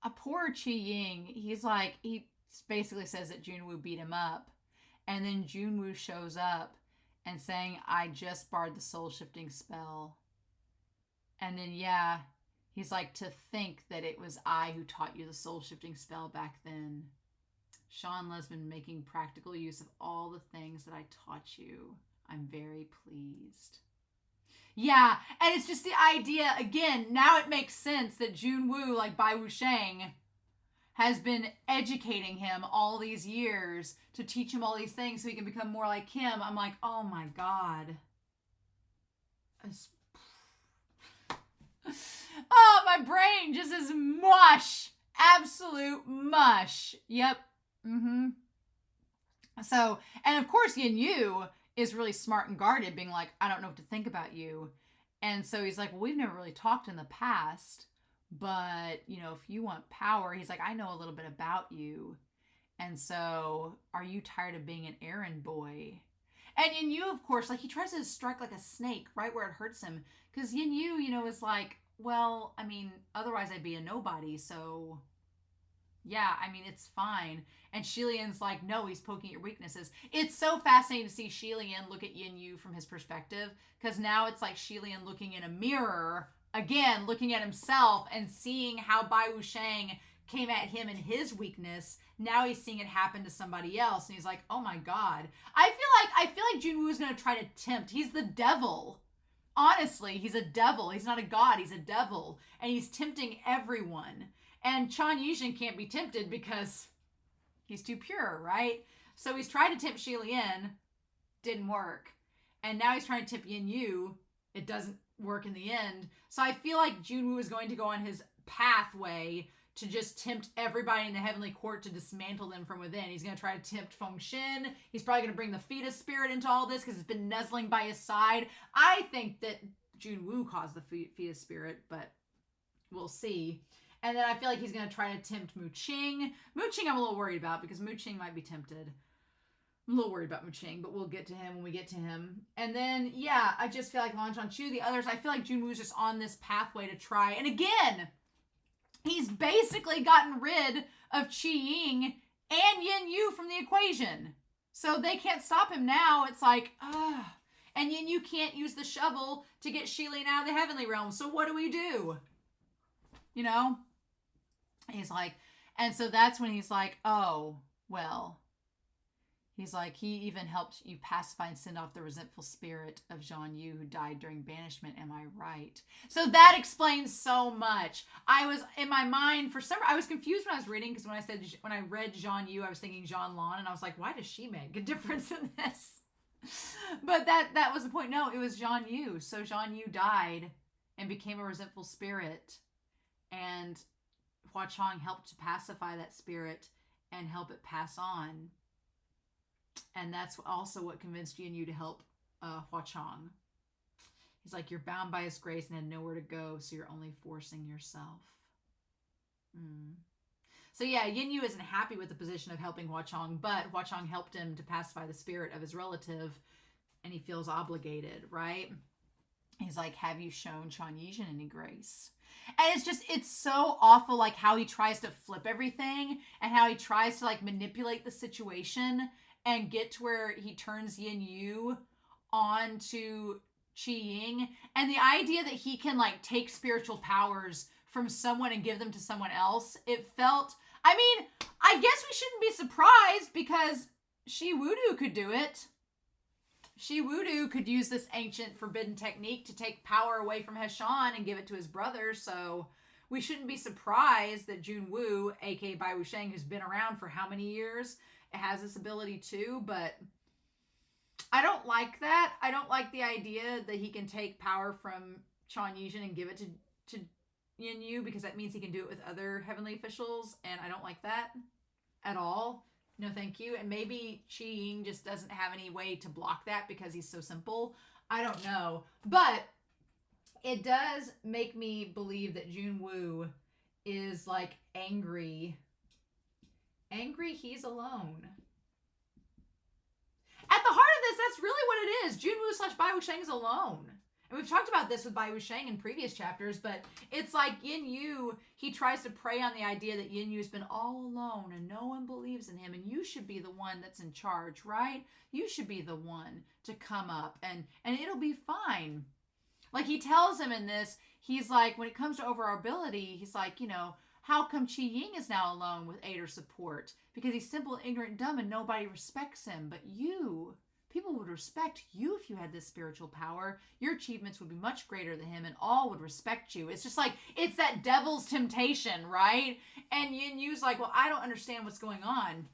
[SPEAKER 1] a poor Qi Ying, he basically says that Jun Wu beat him up. And then Jun Wu shows up and saying, I just barred the soul-shifting spell. And then, yeah, he's like, to think that it was I who taught you the soul-shifting spell back then. Sean Lesman making practical use of all the things that I taught you. I'm very pleased. Yeah, and it's just the idea, again, now it makes sense that Jun Wu, like Bai WuXiang, has been educating him all these years to teach him all these things so he can become more like him. I'm like, oh my God. Oh, my brain just is mush. Absolute mush. Yep. So, and of course, Yin Yu is really smart and guarded, being like, I don't know what to think about you. And so he's like, well, we've never really talked in the past, but, you know, if you want power, he's like, I know a little bit about you. And so, are you tired of being an errand boy? And Yin Yu, of course, like, he tries to strike like a snake right where it hurts him. Because Yin Yu, you know, is like, well, I mean, otherwise I'd be a nobody, so yeah, I mean, it's fine. And Xie Lian's like, no, he's poking at your weaknesses. It's so fascinating to see Xie Lian look at Yin Yu from his perspective, because now it's like Xie Lian looking in a mirror, again, looking at himself and seeing how Bai WuXiang came at him in his weakness. Now he's seeing it happen to somebody else, and he's like, oh my God. I feel like Jun Wu is going to try to tempt. He's the devil. Honestly, he's a devil. He's not a god. He's a devil. And he's tempting everyone. And Chan Yuzhen can't be tempted because he's too pure, right? So he's tried to tempt Xie Lian. Didn't work. And now he's trying to tempt Yin Yu. It doesn't work in the end. So I feel like Jun Wu is going to go on his pathway to just tempt everybody in the heavenly court to dismantle them from within. He's going to try to tempt Feng Xin. He's probably going to bring the fetus spirit into all this because it's been nuzzling by his side. I think that Jun Wu caused the fetus spirit, but we'll see. And then I feel like he's going to try to tempt Mu Qing. Mu Qing I'm a little worried about because Mu Qing might be tempted. I'm a little worried about Mu Qing, but we'll get to him when we get to him. And then, yeah, I just feel like Lan Zhongchu, the others, I feel like Jun Wu's just on this pathway to try. And again, he's basically gotten rid of Qi Ying and Yin Yu from the equation. So they can't stop him now. It's like, ugh. And Yin Yu can't use the shovel to get Xie Lian out of the heavenly realm. So what do we do? You know? He's like, and so that's when he's like, oh, well. He's like, he even helped you pacify and send off the resentful spirit of Zhang Yu who died during banishment. Am I right? So that explains so much. I was, in my mind, I was confused when I was reading, because when I read Zhang Yu, I was thinking Zhang Lan, and I was like, why does she make a difference in this? But that was the point. No, it was Zhang Yu. So Zhang Yu died and became a resentful spirit, and HUAQIANG helped to pacify that spirit and help it pass on. And that's also what convinced Yin Yu to help HUAQIANG. He's like, you're bound by his grace and had nowhere to go, so you're only forcing yourself. So yeah, Yin Yu isn't happy with the position of helping HUAQIANG, but HUAQIANG helped him to pacify the spirit of his relative, and he feels obligated, right? He's like, have you shown Chan Yuzhen any grace? And it's so awful, like how he tries to flip everything and how he tries to like manipulate the situation and get to where he turns Yin Yu on to Qi Ying. And the idea that he can like take spiritual powers from someone and give them to someone else, it felt, I mean, I guess we shouldn't be surprised because Xie Lian could do it. Xie Lian could use this ancient forbidden technique to take power away from Heshan and give it to his brother. So we shouldn't be surprised that Jun Wu, aka Bai WuXiang, who's been around for how many years, has this ability too. But I don't like that. I don't like the idea that he can take power from Chan Yuzhen and give it to Yin Yu, because that means he can do it with other heavenly officials, and I don't like that at all. No, thank you. And maybe Qi Ying just doesn't have any way to block that because he's so simple. I don't know. But it does make me believe that Jun Wu is like angry. Angry he's alone. At the heart of this, that's really what it is. Jun Wu / Bai WuXiang is alone. And we've talked about this with Bai WuXiang in previous chapters, but it's like Yin Yu, he tries to prey on the idea that Yin Yu's been all alone and no one believes in him, and you should be the one that's in charge, right? You should be the one to come up and it'll be fine. Like he tells him in this, he's like, when it comes to overability, he's like, you know, how come Qi Ying is now alone with aid or support? Because he's simple, ignorant, dumb, and nobody respects him. But you, people would respect you if you had this spiritual power. Your achievements would be much greater than him, and all would respect you. It's just like, it's that devil's temptation, right? And Yin Yu's like, well, I don't understand what's going on.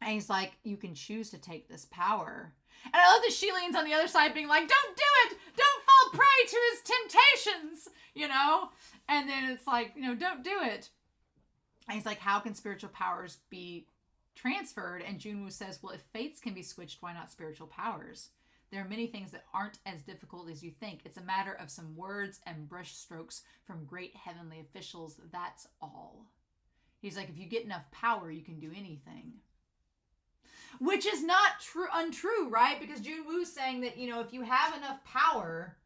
[SPEAKER 1] And he's like, you can choose to take this power. And I love that Xie Lian's on the other side being like, don't do it! Don't fall prey to his temptations! You know? And then it's like, you know, don't do it. And he's like, how can spiritual powers be transferred? And Jun Wu says, well, if fates can be switched, why not spiritual powers? There are many things that aren't as difficult as you think. It's a matter of some words and brush strokes from great heavenly officials. That's all. He's like, if you get enough power, you can do anything. Which is not untrue, right? Because Jun Wu's saying that, you know, if you have enough power,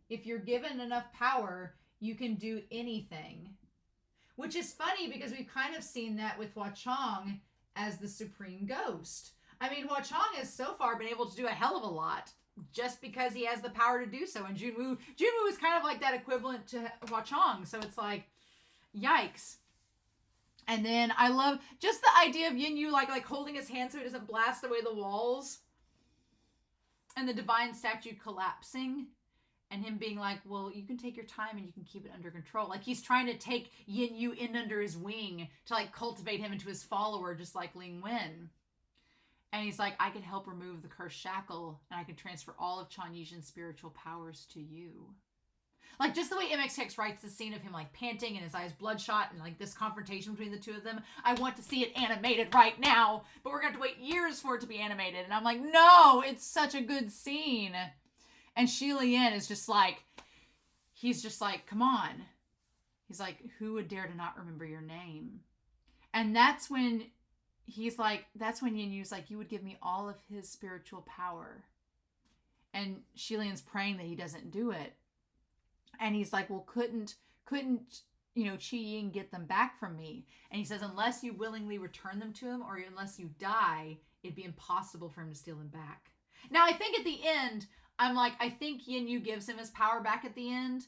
[SPEAKER 1] if you're given enough power, you can do anything. Which is funny because we've kind of seen that with WuXiang as the supreme ghost. I mean, WuXiang has so far been able to do a hell of a lot just because he has the power to do so. And Jun Wu is kind of like that equivalent to WuXiang. So it's like, yikes. And then I love just the idea of Yin Yu like holding his hand so he doesn't blast away the walls. And the divine statue collapsing. And him being like, well, you can take your time and you can keep it under control. Like he's trying to take Yin Yu in under his wing to like cultivate him into his follower, just like Ling Wen. And he's like, I can help remove the cursed shackle and I can transfer all of Chan Yizhen's spiritual powers to you. Like, just the way MXTX writes the scene of him, like, panting and his eyes bloodshot and, like, this confrontation between the two of them. I want to see it animated right now, but we're going to have to wait years for it to be animated. And I'm like, no, it's such a good scene. And Xie Lian is just like, he's just like, come on. He's like, who would dare to not remember your name? And that's when he's like, that's when Yin Yu's like, you would give me all of his spiritual power. And Xie Lian's praying that he doesn't do it. And he's like, well, couldn't, you know, Qi Ying get them back from me? And he says, unless you willingly return them to him or unless you die, it'd be impossible for him to steal them back. Now, I think at the end, I'm like, I think Yin Yu gives him his power back at the end.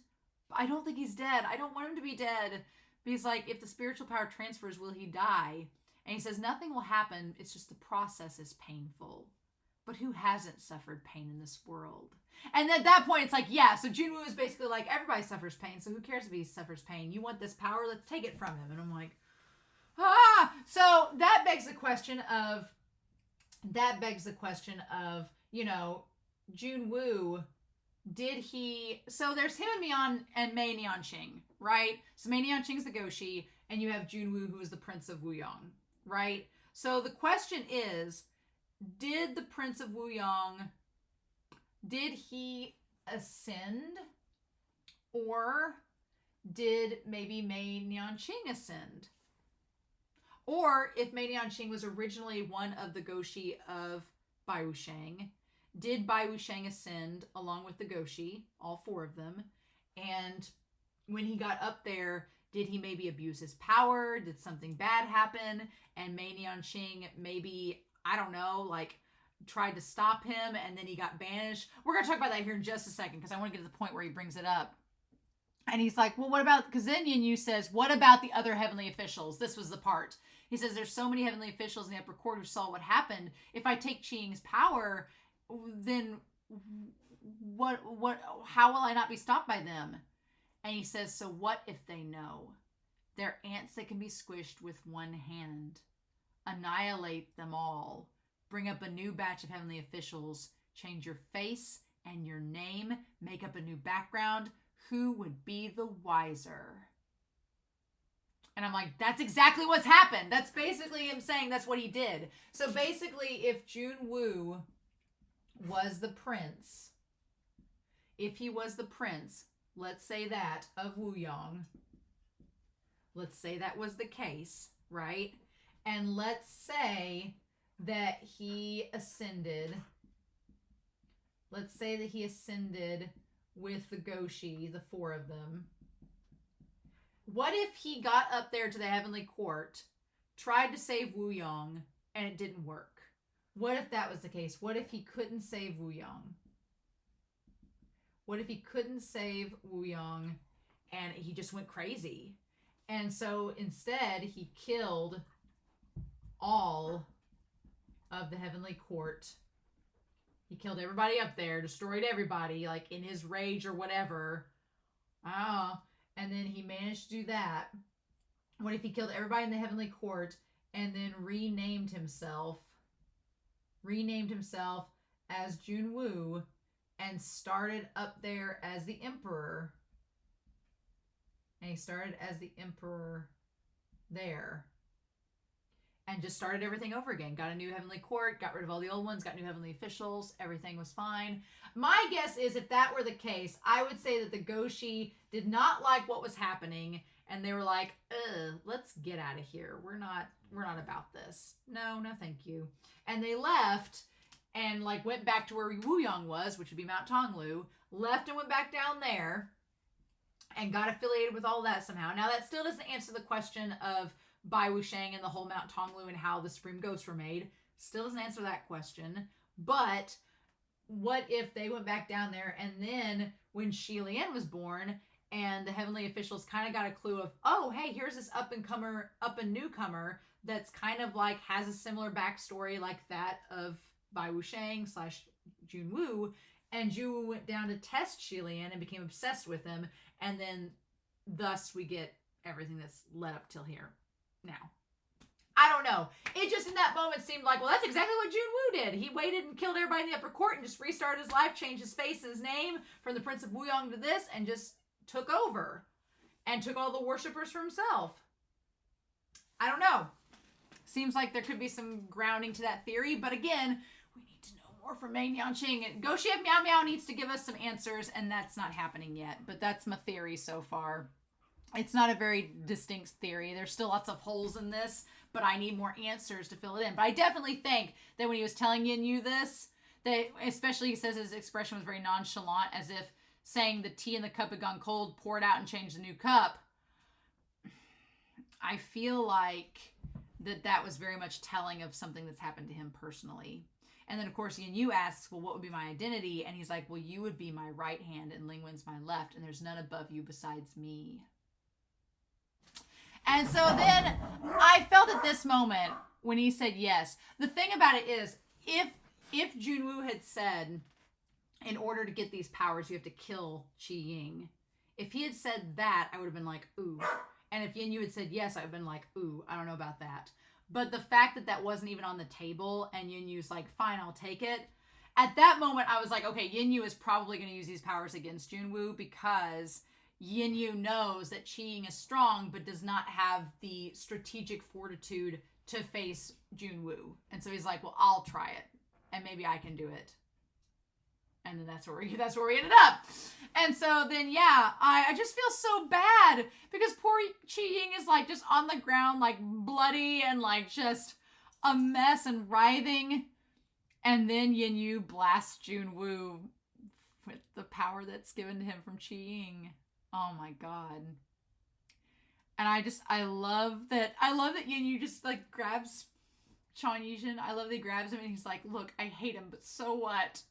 [SPEAKER 1] But I don't think he's dead. I don't want him to be dead. But he's like, if the spiritual power transfers, will he die? And he says, nothing will happen. It's just the process is painful. But who hasn't suffered pain in this world? And at that point, it's like, yeah, so Jun Wu is basically like, everybody suffers pain, so who cares if he suffers pain? You want this power? Let's take it from him. And I'm like, ah! So that begs the question of, you know, Jun Wu, did he, so there's him and Mei Nianqing, right? So Mei Nianqing's the Goshi, and you have Jun Wu, who is the Prince of Wuyang, right? So the question is, did the Prince of Wuyang, did he ascend? Or did maybe Mei Nianqing ascend? Or if Mei Nianqing was originally one of the Goshi of Bai WuXiang, did Bai WuXiang ascend along with the Goshi, all four of them? And when he got up there, did he maybe abuse his power? Did something bad happen? And Mei Nianqing maybe, I don't know, like tried to stop him and then he got banished. We're going to talk about that here in just a second because I want to get to the point where he brings it up. And he's like, well, what about, because then Yin Yu says, what about the other heavenly officials? This was the part. He says, there's so many heavenly officials in the upper court who saw what happened. If I take Qi Ying's power, then how will I not be stopped by them? And he says, so what if they know? They're ants that can be squished with one hand. Annihilate them all. Bring up a new batch of heavenly officials. Change your face and your name. Make up a new background. Who would be the wiser? And I'm like, that's exactly what's happened. That's basically him saying that's what he did. So basically, if Jun Wu was the prince, if he was the prince, let's say that, of WuXiang, let's say that was the case, right? And let's say that he ascended, let's say that he ascended with the Goshi, the 4 of them. What if he got up there to the heavenly court, tried to save WuXiang, and it didn't work? What if that was the case? What if he couldn't save WuXiang? What if he couldn't save WuXiang and he just went crazy? And so instead, he killed all of the heavenly court. He killed everybody up there, destroyed everybody, like in his rage or whatever. And then he managed to do that. What if he killed everybody in the heavenly court and then renamed himself as Jun Wu and started up there as the emperor? And he started as the emperor there. And just started everything over again. Got a new heavenly court, got rid of all the old ones, got new heavenly officials. Everything was fine. My guess is if that were the case, I would say that the Goshi did not like what was happening. And they were like, let's get out of here. We're not about this. No, thank you. And they left and like went back to where WuXiang was, which would be Mount Tonglu. Left and went back down there and got affiliated with all that somehow. Now that still doesn't answer the question of Bai WuXiang and the whole Mount Tonglu and how the Supreme Ghosts were made. Still doesn't answer that question. But what if they went back down there and then when Xie Lian was born and the heavenly officials kind of got a clue of, oh, hey, here's this up and newcomer that's kind of like has a similar backstory like that of Bai WuXiang / Jun Wu, and Jun Wu went down to test Xie Lian and became obsessed with him, and then thus we get everything that's led up till here. Now, I don't know. It just in that moment seemed like, well, that's exactly what Jun Wu did. He waited and killed everybody in the upper court and just restarted his life, changed his face and his name from the Prince of WuXiang to this, and just took over and took all the worshippers for himself. I don't know. Seems like there could be some grounding to that theory, but again, we need to know more from Meng Yanqing. And GoChef Meow Meow needs to give us some answers, and that's not happening yet, but that's my theory so far. It's not a very distinct theory. There's still lots of holes in this, but I need more answers to fill it in. But I definitely think that when he was telling Yin Yu this, that especially he says his expression was very nonchalant, as if saying the tea in the cup had gone cold, pour it out and change the new cup. I feel like that was very much telling of something that's happened to him personally. And then, of course, Yin Yu asks, well, what would be my identity? And he's like, well, you would be my right hand and Ling Wen's my left, and there's none above you besides me. And so then I felt at this moment when he said yes. The thing about it is, if Jun Wu had said, in order to get these powers, you have to kill Qi Ying. If he had said that, I would have been like, ooh. And if Yin Yu had said yes, I would have been like, ooh, I don't know about that. But the fact that that wasn't even on the table and Yin Yu's like, fine, I'll take it. At that moment, I was like, okay, Yin Yu is probably going to use these powers against Jun Wu because Yin Yu knows that Qi Ying is strong, but does not have the strategic fortitude to face Jun Wu. And so he's like, well, I'll try it. And maybe I can do it. And then that's where we ended up. And so then, yeah, I just feel so bad because poor Qi Ying is like just on the ground, like bloody and like just a mess and writhing. And then Yin Yu blasts Jun Wu with the power that's given to him from Qi Ying. Oh my God. And I love that Yin Yu just like grabs Chan Yijin. I love that he grabs him and he's like, look, I hate him, but so what?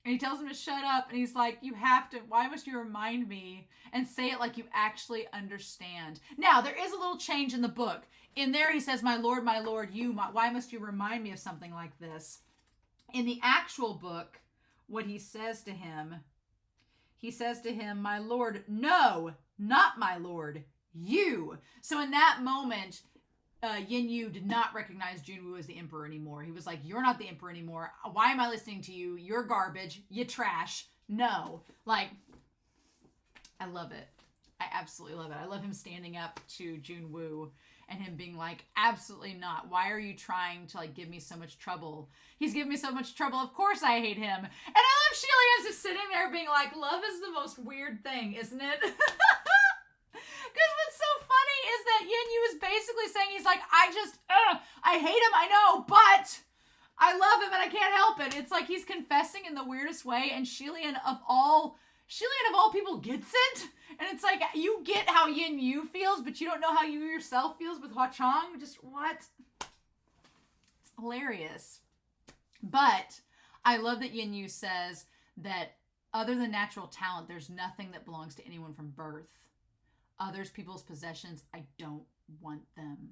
[SPEAKER 1] And he tells him to shut up, and he's like, you have to, why must you remind me? And say it like you actually understand. Now, there is a little change in the book. In there, he says, my lord, why must you remind me of something like this? In the actual book, what he says to him, my lord, no, not my lord, you. So in that moment, Yin Yu did not recognize Jun Wu as the emperor anymore. He was like, you're not the emperor anymore. Why am I listening to you? You're garbage. You trash. No. Like, I love it. I absolutely love it. I love him standing up to Jun Wu and him being like, absolutely not. Why are you trying to like give me so much trouble? He's giving me so much trouble. Of course I hate him. And I love Xie Lian just sitting there being like, love is the most weird thing, isn't it? Because what's so funny is that Yin Yu is basically saying, he's like, I hate him, I know, but I love him and I can't help it. It's like he's confessing in the weirdest way, and Xie Lian of all people gets it. And it's like, you get how Yin Yu feels, but you don't know how you yourself feels with WuXiang. Just what? It's hilarious. But I love that Yin Yu says that other than natural talent, there's nothing that belongs to anyone from birth. Others people's possessions, I don't want them.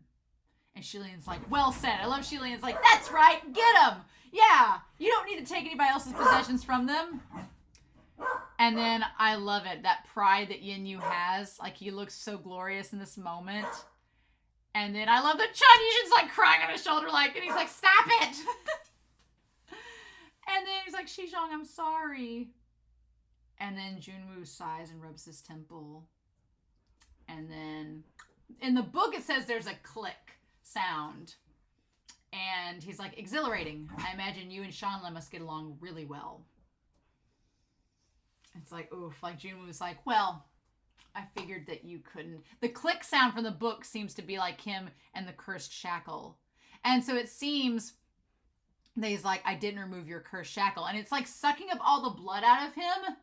[SPEAKER 1] And Xie Lian's like, well said. I love Xie Lian's like, that's right, get them. Yeah, you don't need to take anybody else's possessions from them. And then I love it, that pride that Yin Yu has. Like, he looks so glorious in this moment. And then I love that Chun Yushin's like crying on his shoulder, like, and he's like, stop it. And then he's like, Xizhong, I'm sorry. And then Jun Wu sighs and rubs his temple. And then in the book it says there's a click sound. And he's like, exhilarating. I imagine you and Shanla must get along really well. It's like, oof, like Jun Wu was like, well, I figured that you couldn't. The click sound from the book seems to be like him and the cursed shackle. And so it seems that he's like, I didn't remove your cursed shackle. And it's like sucking up all the blood out of him.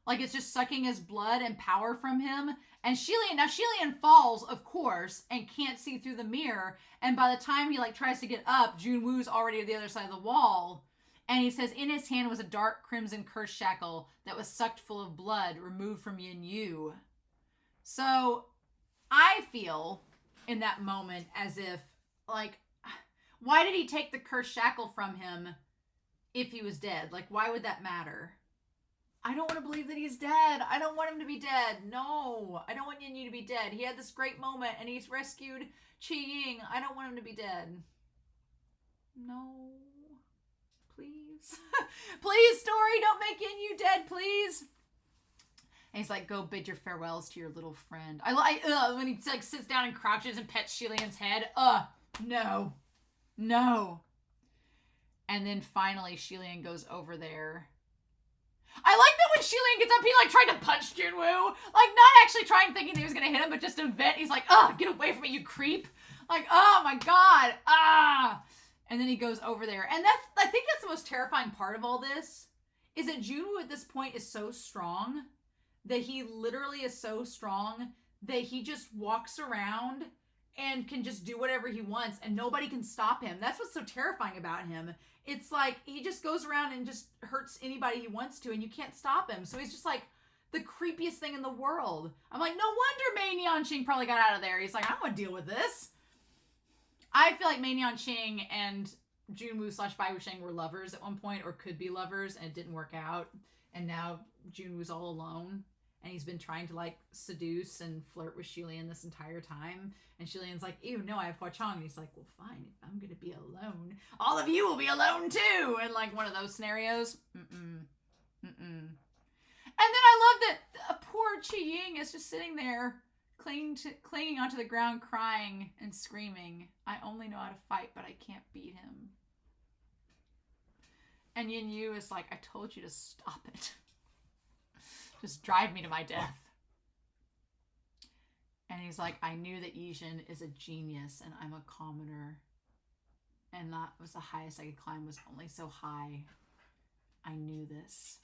[SPEAKER 1] Like it's just sucking his blood and power from him. And Xie Lian falls, of course, and can't see through the mirror. And by the time he like tries to get up, Jun Wu's already at the other side of the wall. And he says, in his hand was a dark crimson curse shackle that was sucked full of blood, removed from Yin Yu. So I feel in that moment as if, like, why did he take the cursed shackle from him if he was dead? Like, why would that matter? I don't want to believe that he's dead. I don't want him to be dead. No, I don't want Yin Yu to be dead. He had this great moment and he's rescued Qi Ying. I don't want him to be dead. No. Please. Please, story, don't make Yin Yu dead, please. And he's like, go bid your farewells to your little friend. I like when he like sits down and crouches and pets Xie Lian's head. No. No. And then finally Xie Lian goes over there. I like that when Xie Lian gets up, he like tried to punch Jun Wu. Like not actually trying, thinking that he was gonna hit him, but just to vent. He's like, get away from me, you creep. Like, oh my God. And then he goes over there. And I think that's the most terrifying part of all this, is that Jun Wu at this point is so strong, that he literally is so strong that he just walks around and can just do whatever he wants and nobody can stop him. That's what's so terrifying about him. It's like he just goes around and just hurts anybody he wants to and you can't stop him. So he's just like the creepiest thing in the world. I'm like, no wonder Mei Nianqing probably got out of there. He's like, I don't want to deal with this. I feel like Mei Nianqing and Jun Wu / Bai WuXiang were lovers at one point, or could be lovers, and it didn't work out. And now Jun Wu's all alone, and he's been trying to like seduce and flirt with Xie Lian this entire time. And Xie Lian's like, ew, no, I have WuXiang. And he's like, well, fine, if I'm gonna be alone, all of you will be alone too. And like one of those scenarios. And then I love that poor Qi Ying is just sitting there clinging onto the ground, crying and screaming. I only know how to fight, but I can't beat him. And Yin Yu is like, I told you to stop it. Just drive me to my death. And he's like, I knew that Yijin is a genius and I'm a commoner. And that was the highest I could climb, was only so high. I knew this,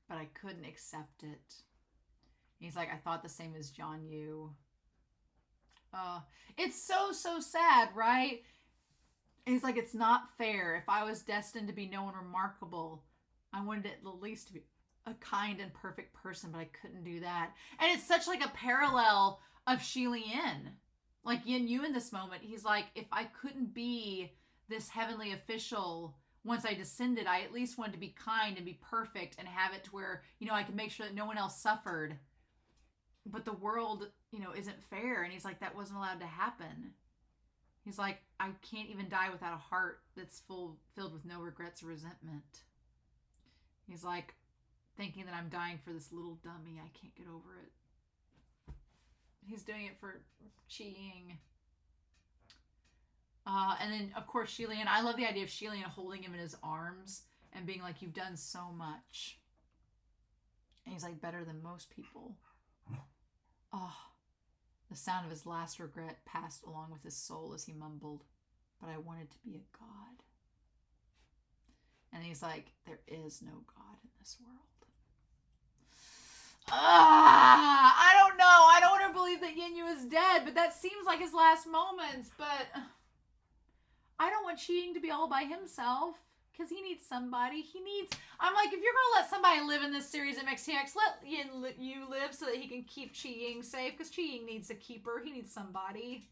[SPEAKER 1] but I couldn't accept it. He's like, I thought the same as John Yu. It's so sad, right? He's like, it's not fair. If I was destined to be no one remarkable, I wanted at the least to be a kind and perfect person, but I couldn't do that. And it's such like a parallel of Xie Lian. Like Yin Yu in this moment, he's like, if I couldn't be this heavenly official once I descended, I at least wanted to be kind and be perfect and have it to where, you know, I could make sure that no one else suffered. But the world, you know, isn't fair. And he's like, that wasn't allowed to happen. He's like, I can't even die without a heart that's filled with no regrets or resentment. He's like, thinking that I'm dying for this little dummy. I can't get over it. He's doing it for Xie Ying. And then, of course, Xie Lian. I love the idea of Xie Lian holding him in his arms and being like, you've done so much. And he's like, better than most people. Oh, the sound of his last regret passed along with his soul as he mumbled, but I wanted to be a god. And he's like, there is no god in this world. I don't know. I don't want to believe that Yin Yu is dead, but that seems like his last moments. But I don't want Xie Ying to be all by himself because he needs somebody. I'm like, if you're going to let somebody live in this series of MXTX, let Yin Yu live so that he can keep Xie Ying safe because Xie Ying needs a keeper. He needs somebody.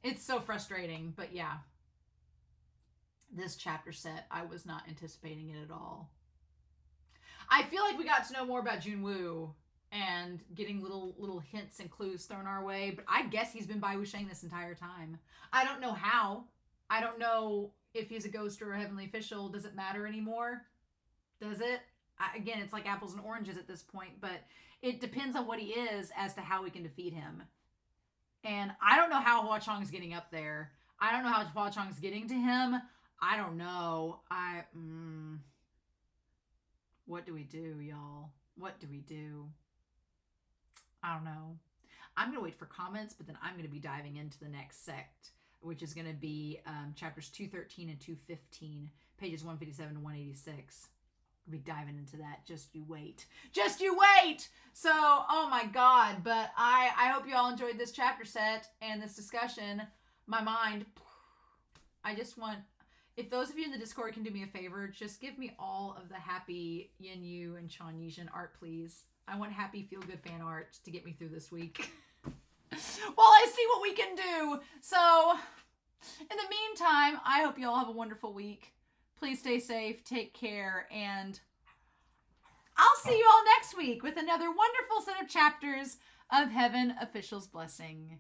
[SPEAKER 1] It's so frustrating, but yeah. This chapter set, I was not anticipating it at all. I feel like we got to know more about Jun Wu and getting little hints and clues thrown our way, but I guess he's been Bai WuXiang this entire time. I don't know how. I don't know if he's a ghost or a heavenly official. Does it matter anymore? Does it? Again, it's like apples and oranges at this point, but it depends on what he is as to how we can defeat him. And I don't know how WuXiang is getting up there. I don't know how WuXiang is getting to him. I don't know. What do we do, y'all? What do we do? I don't know. I'm going to wait for comments, but then I'm going to be diving into the next sect, which is going to be chapters 213 and 215, pages 157 to 186. We'll be diving into that. Just you wait. Just you wait! So, oh my God. But I hope you all enjoyed this chapter set and this discussion. My mind, I just want... If those of you in the Discord can do me a favor, just give me all of the happy Yin Yu and Chan Yijin art, please. I want happy, feel-good fan art to get me through this week. While I see what we can do. So, in the meantime, I hope you all have a wonderful week. Please stay safe, take care, and I'll see you all next week with another wonderful set of chapters of Heaven Official's Blessing.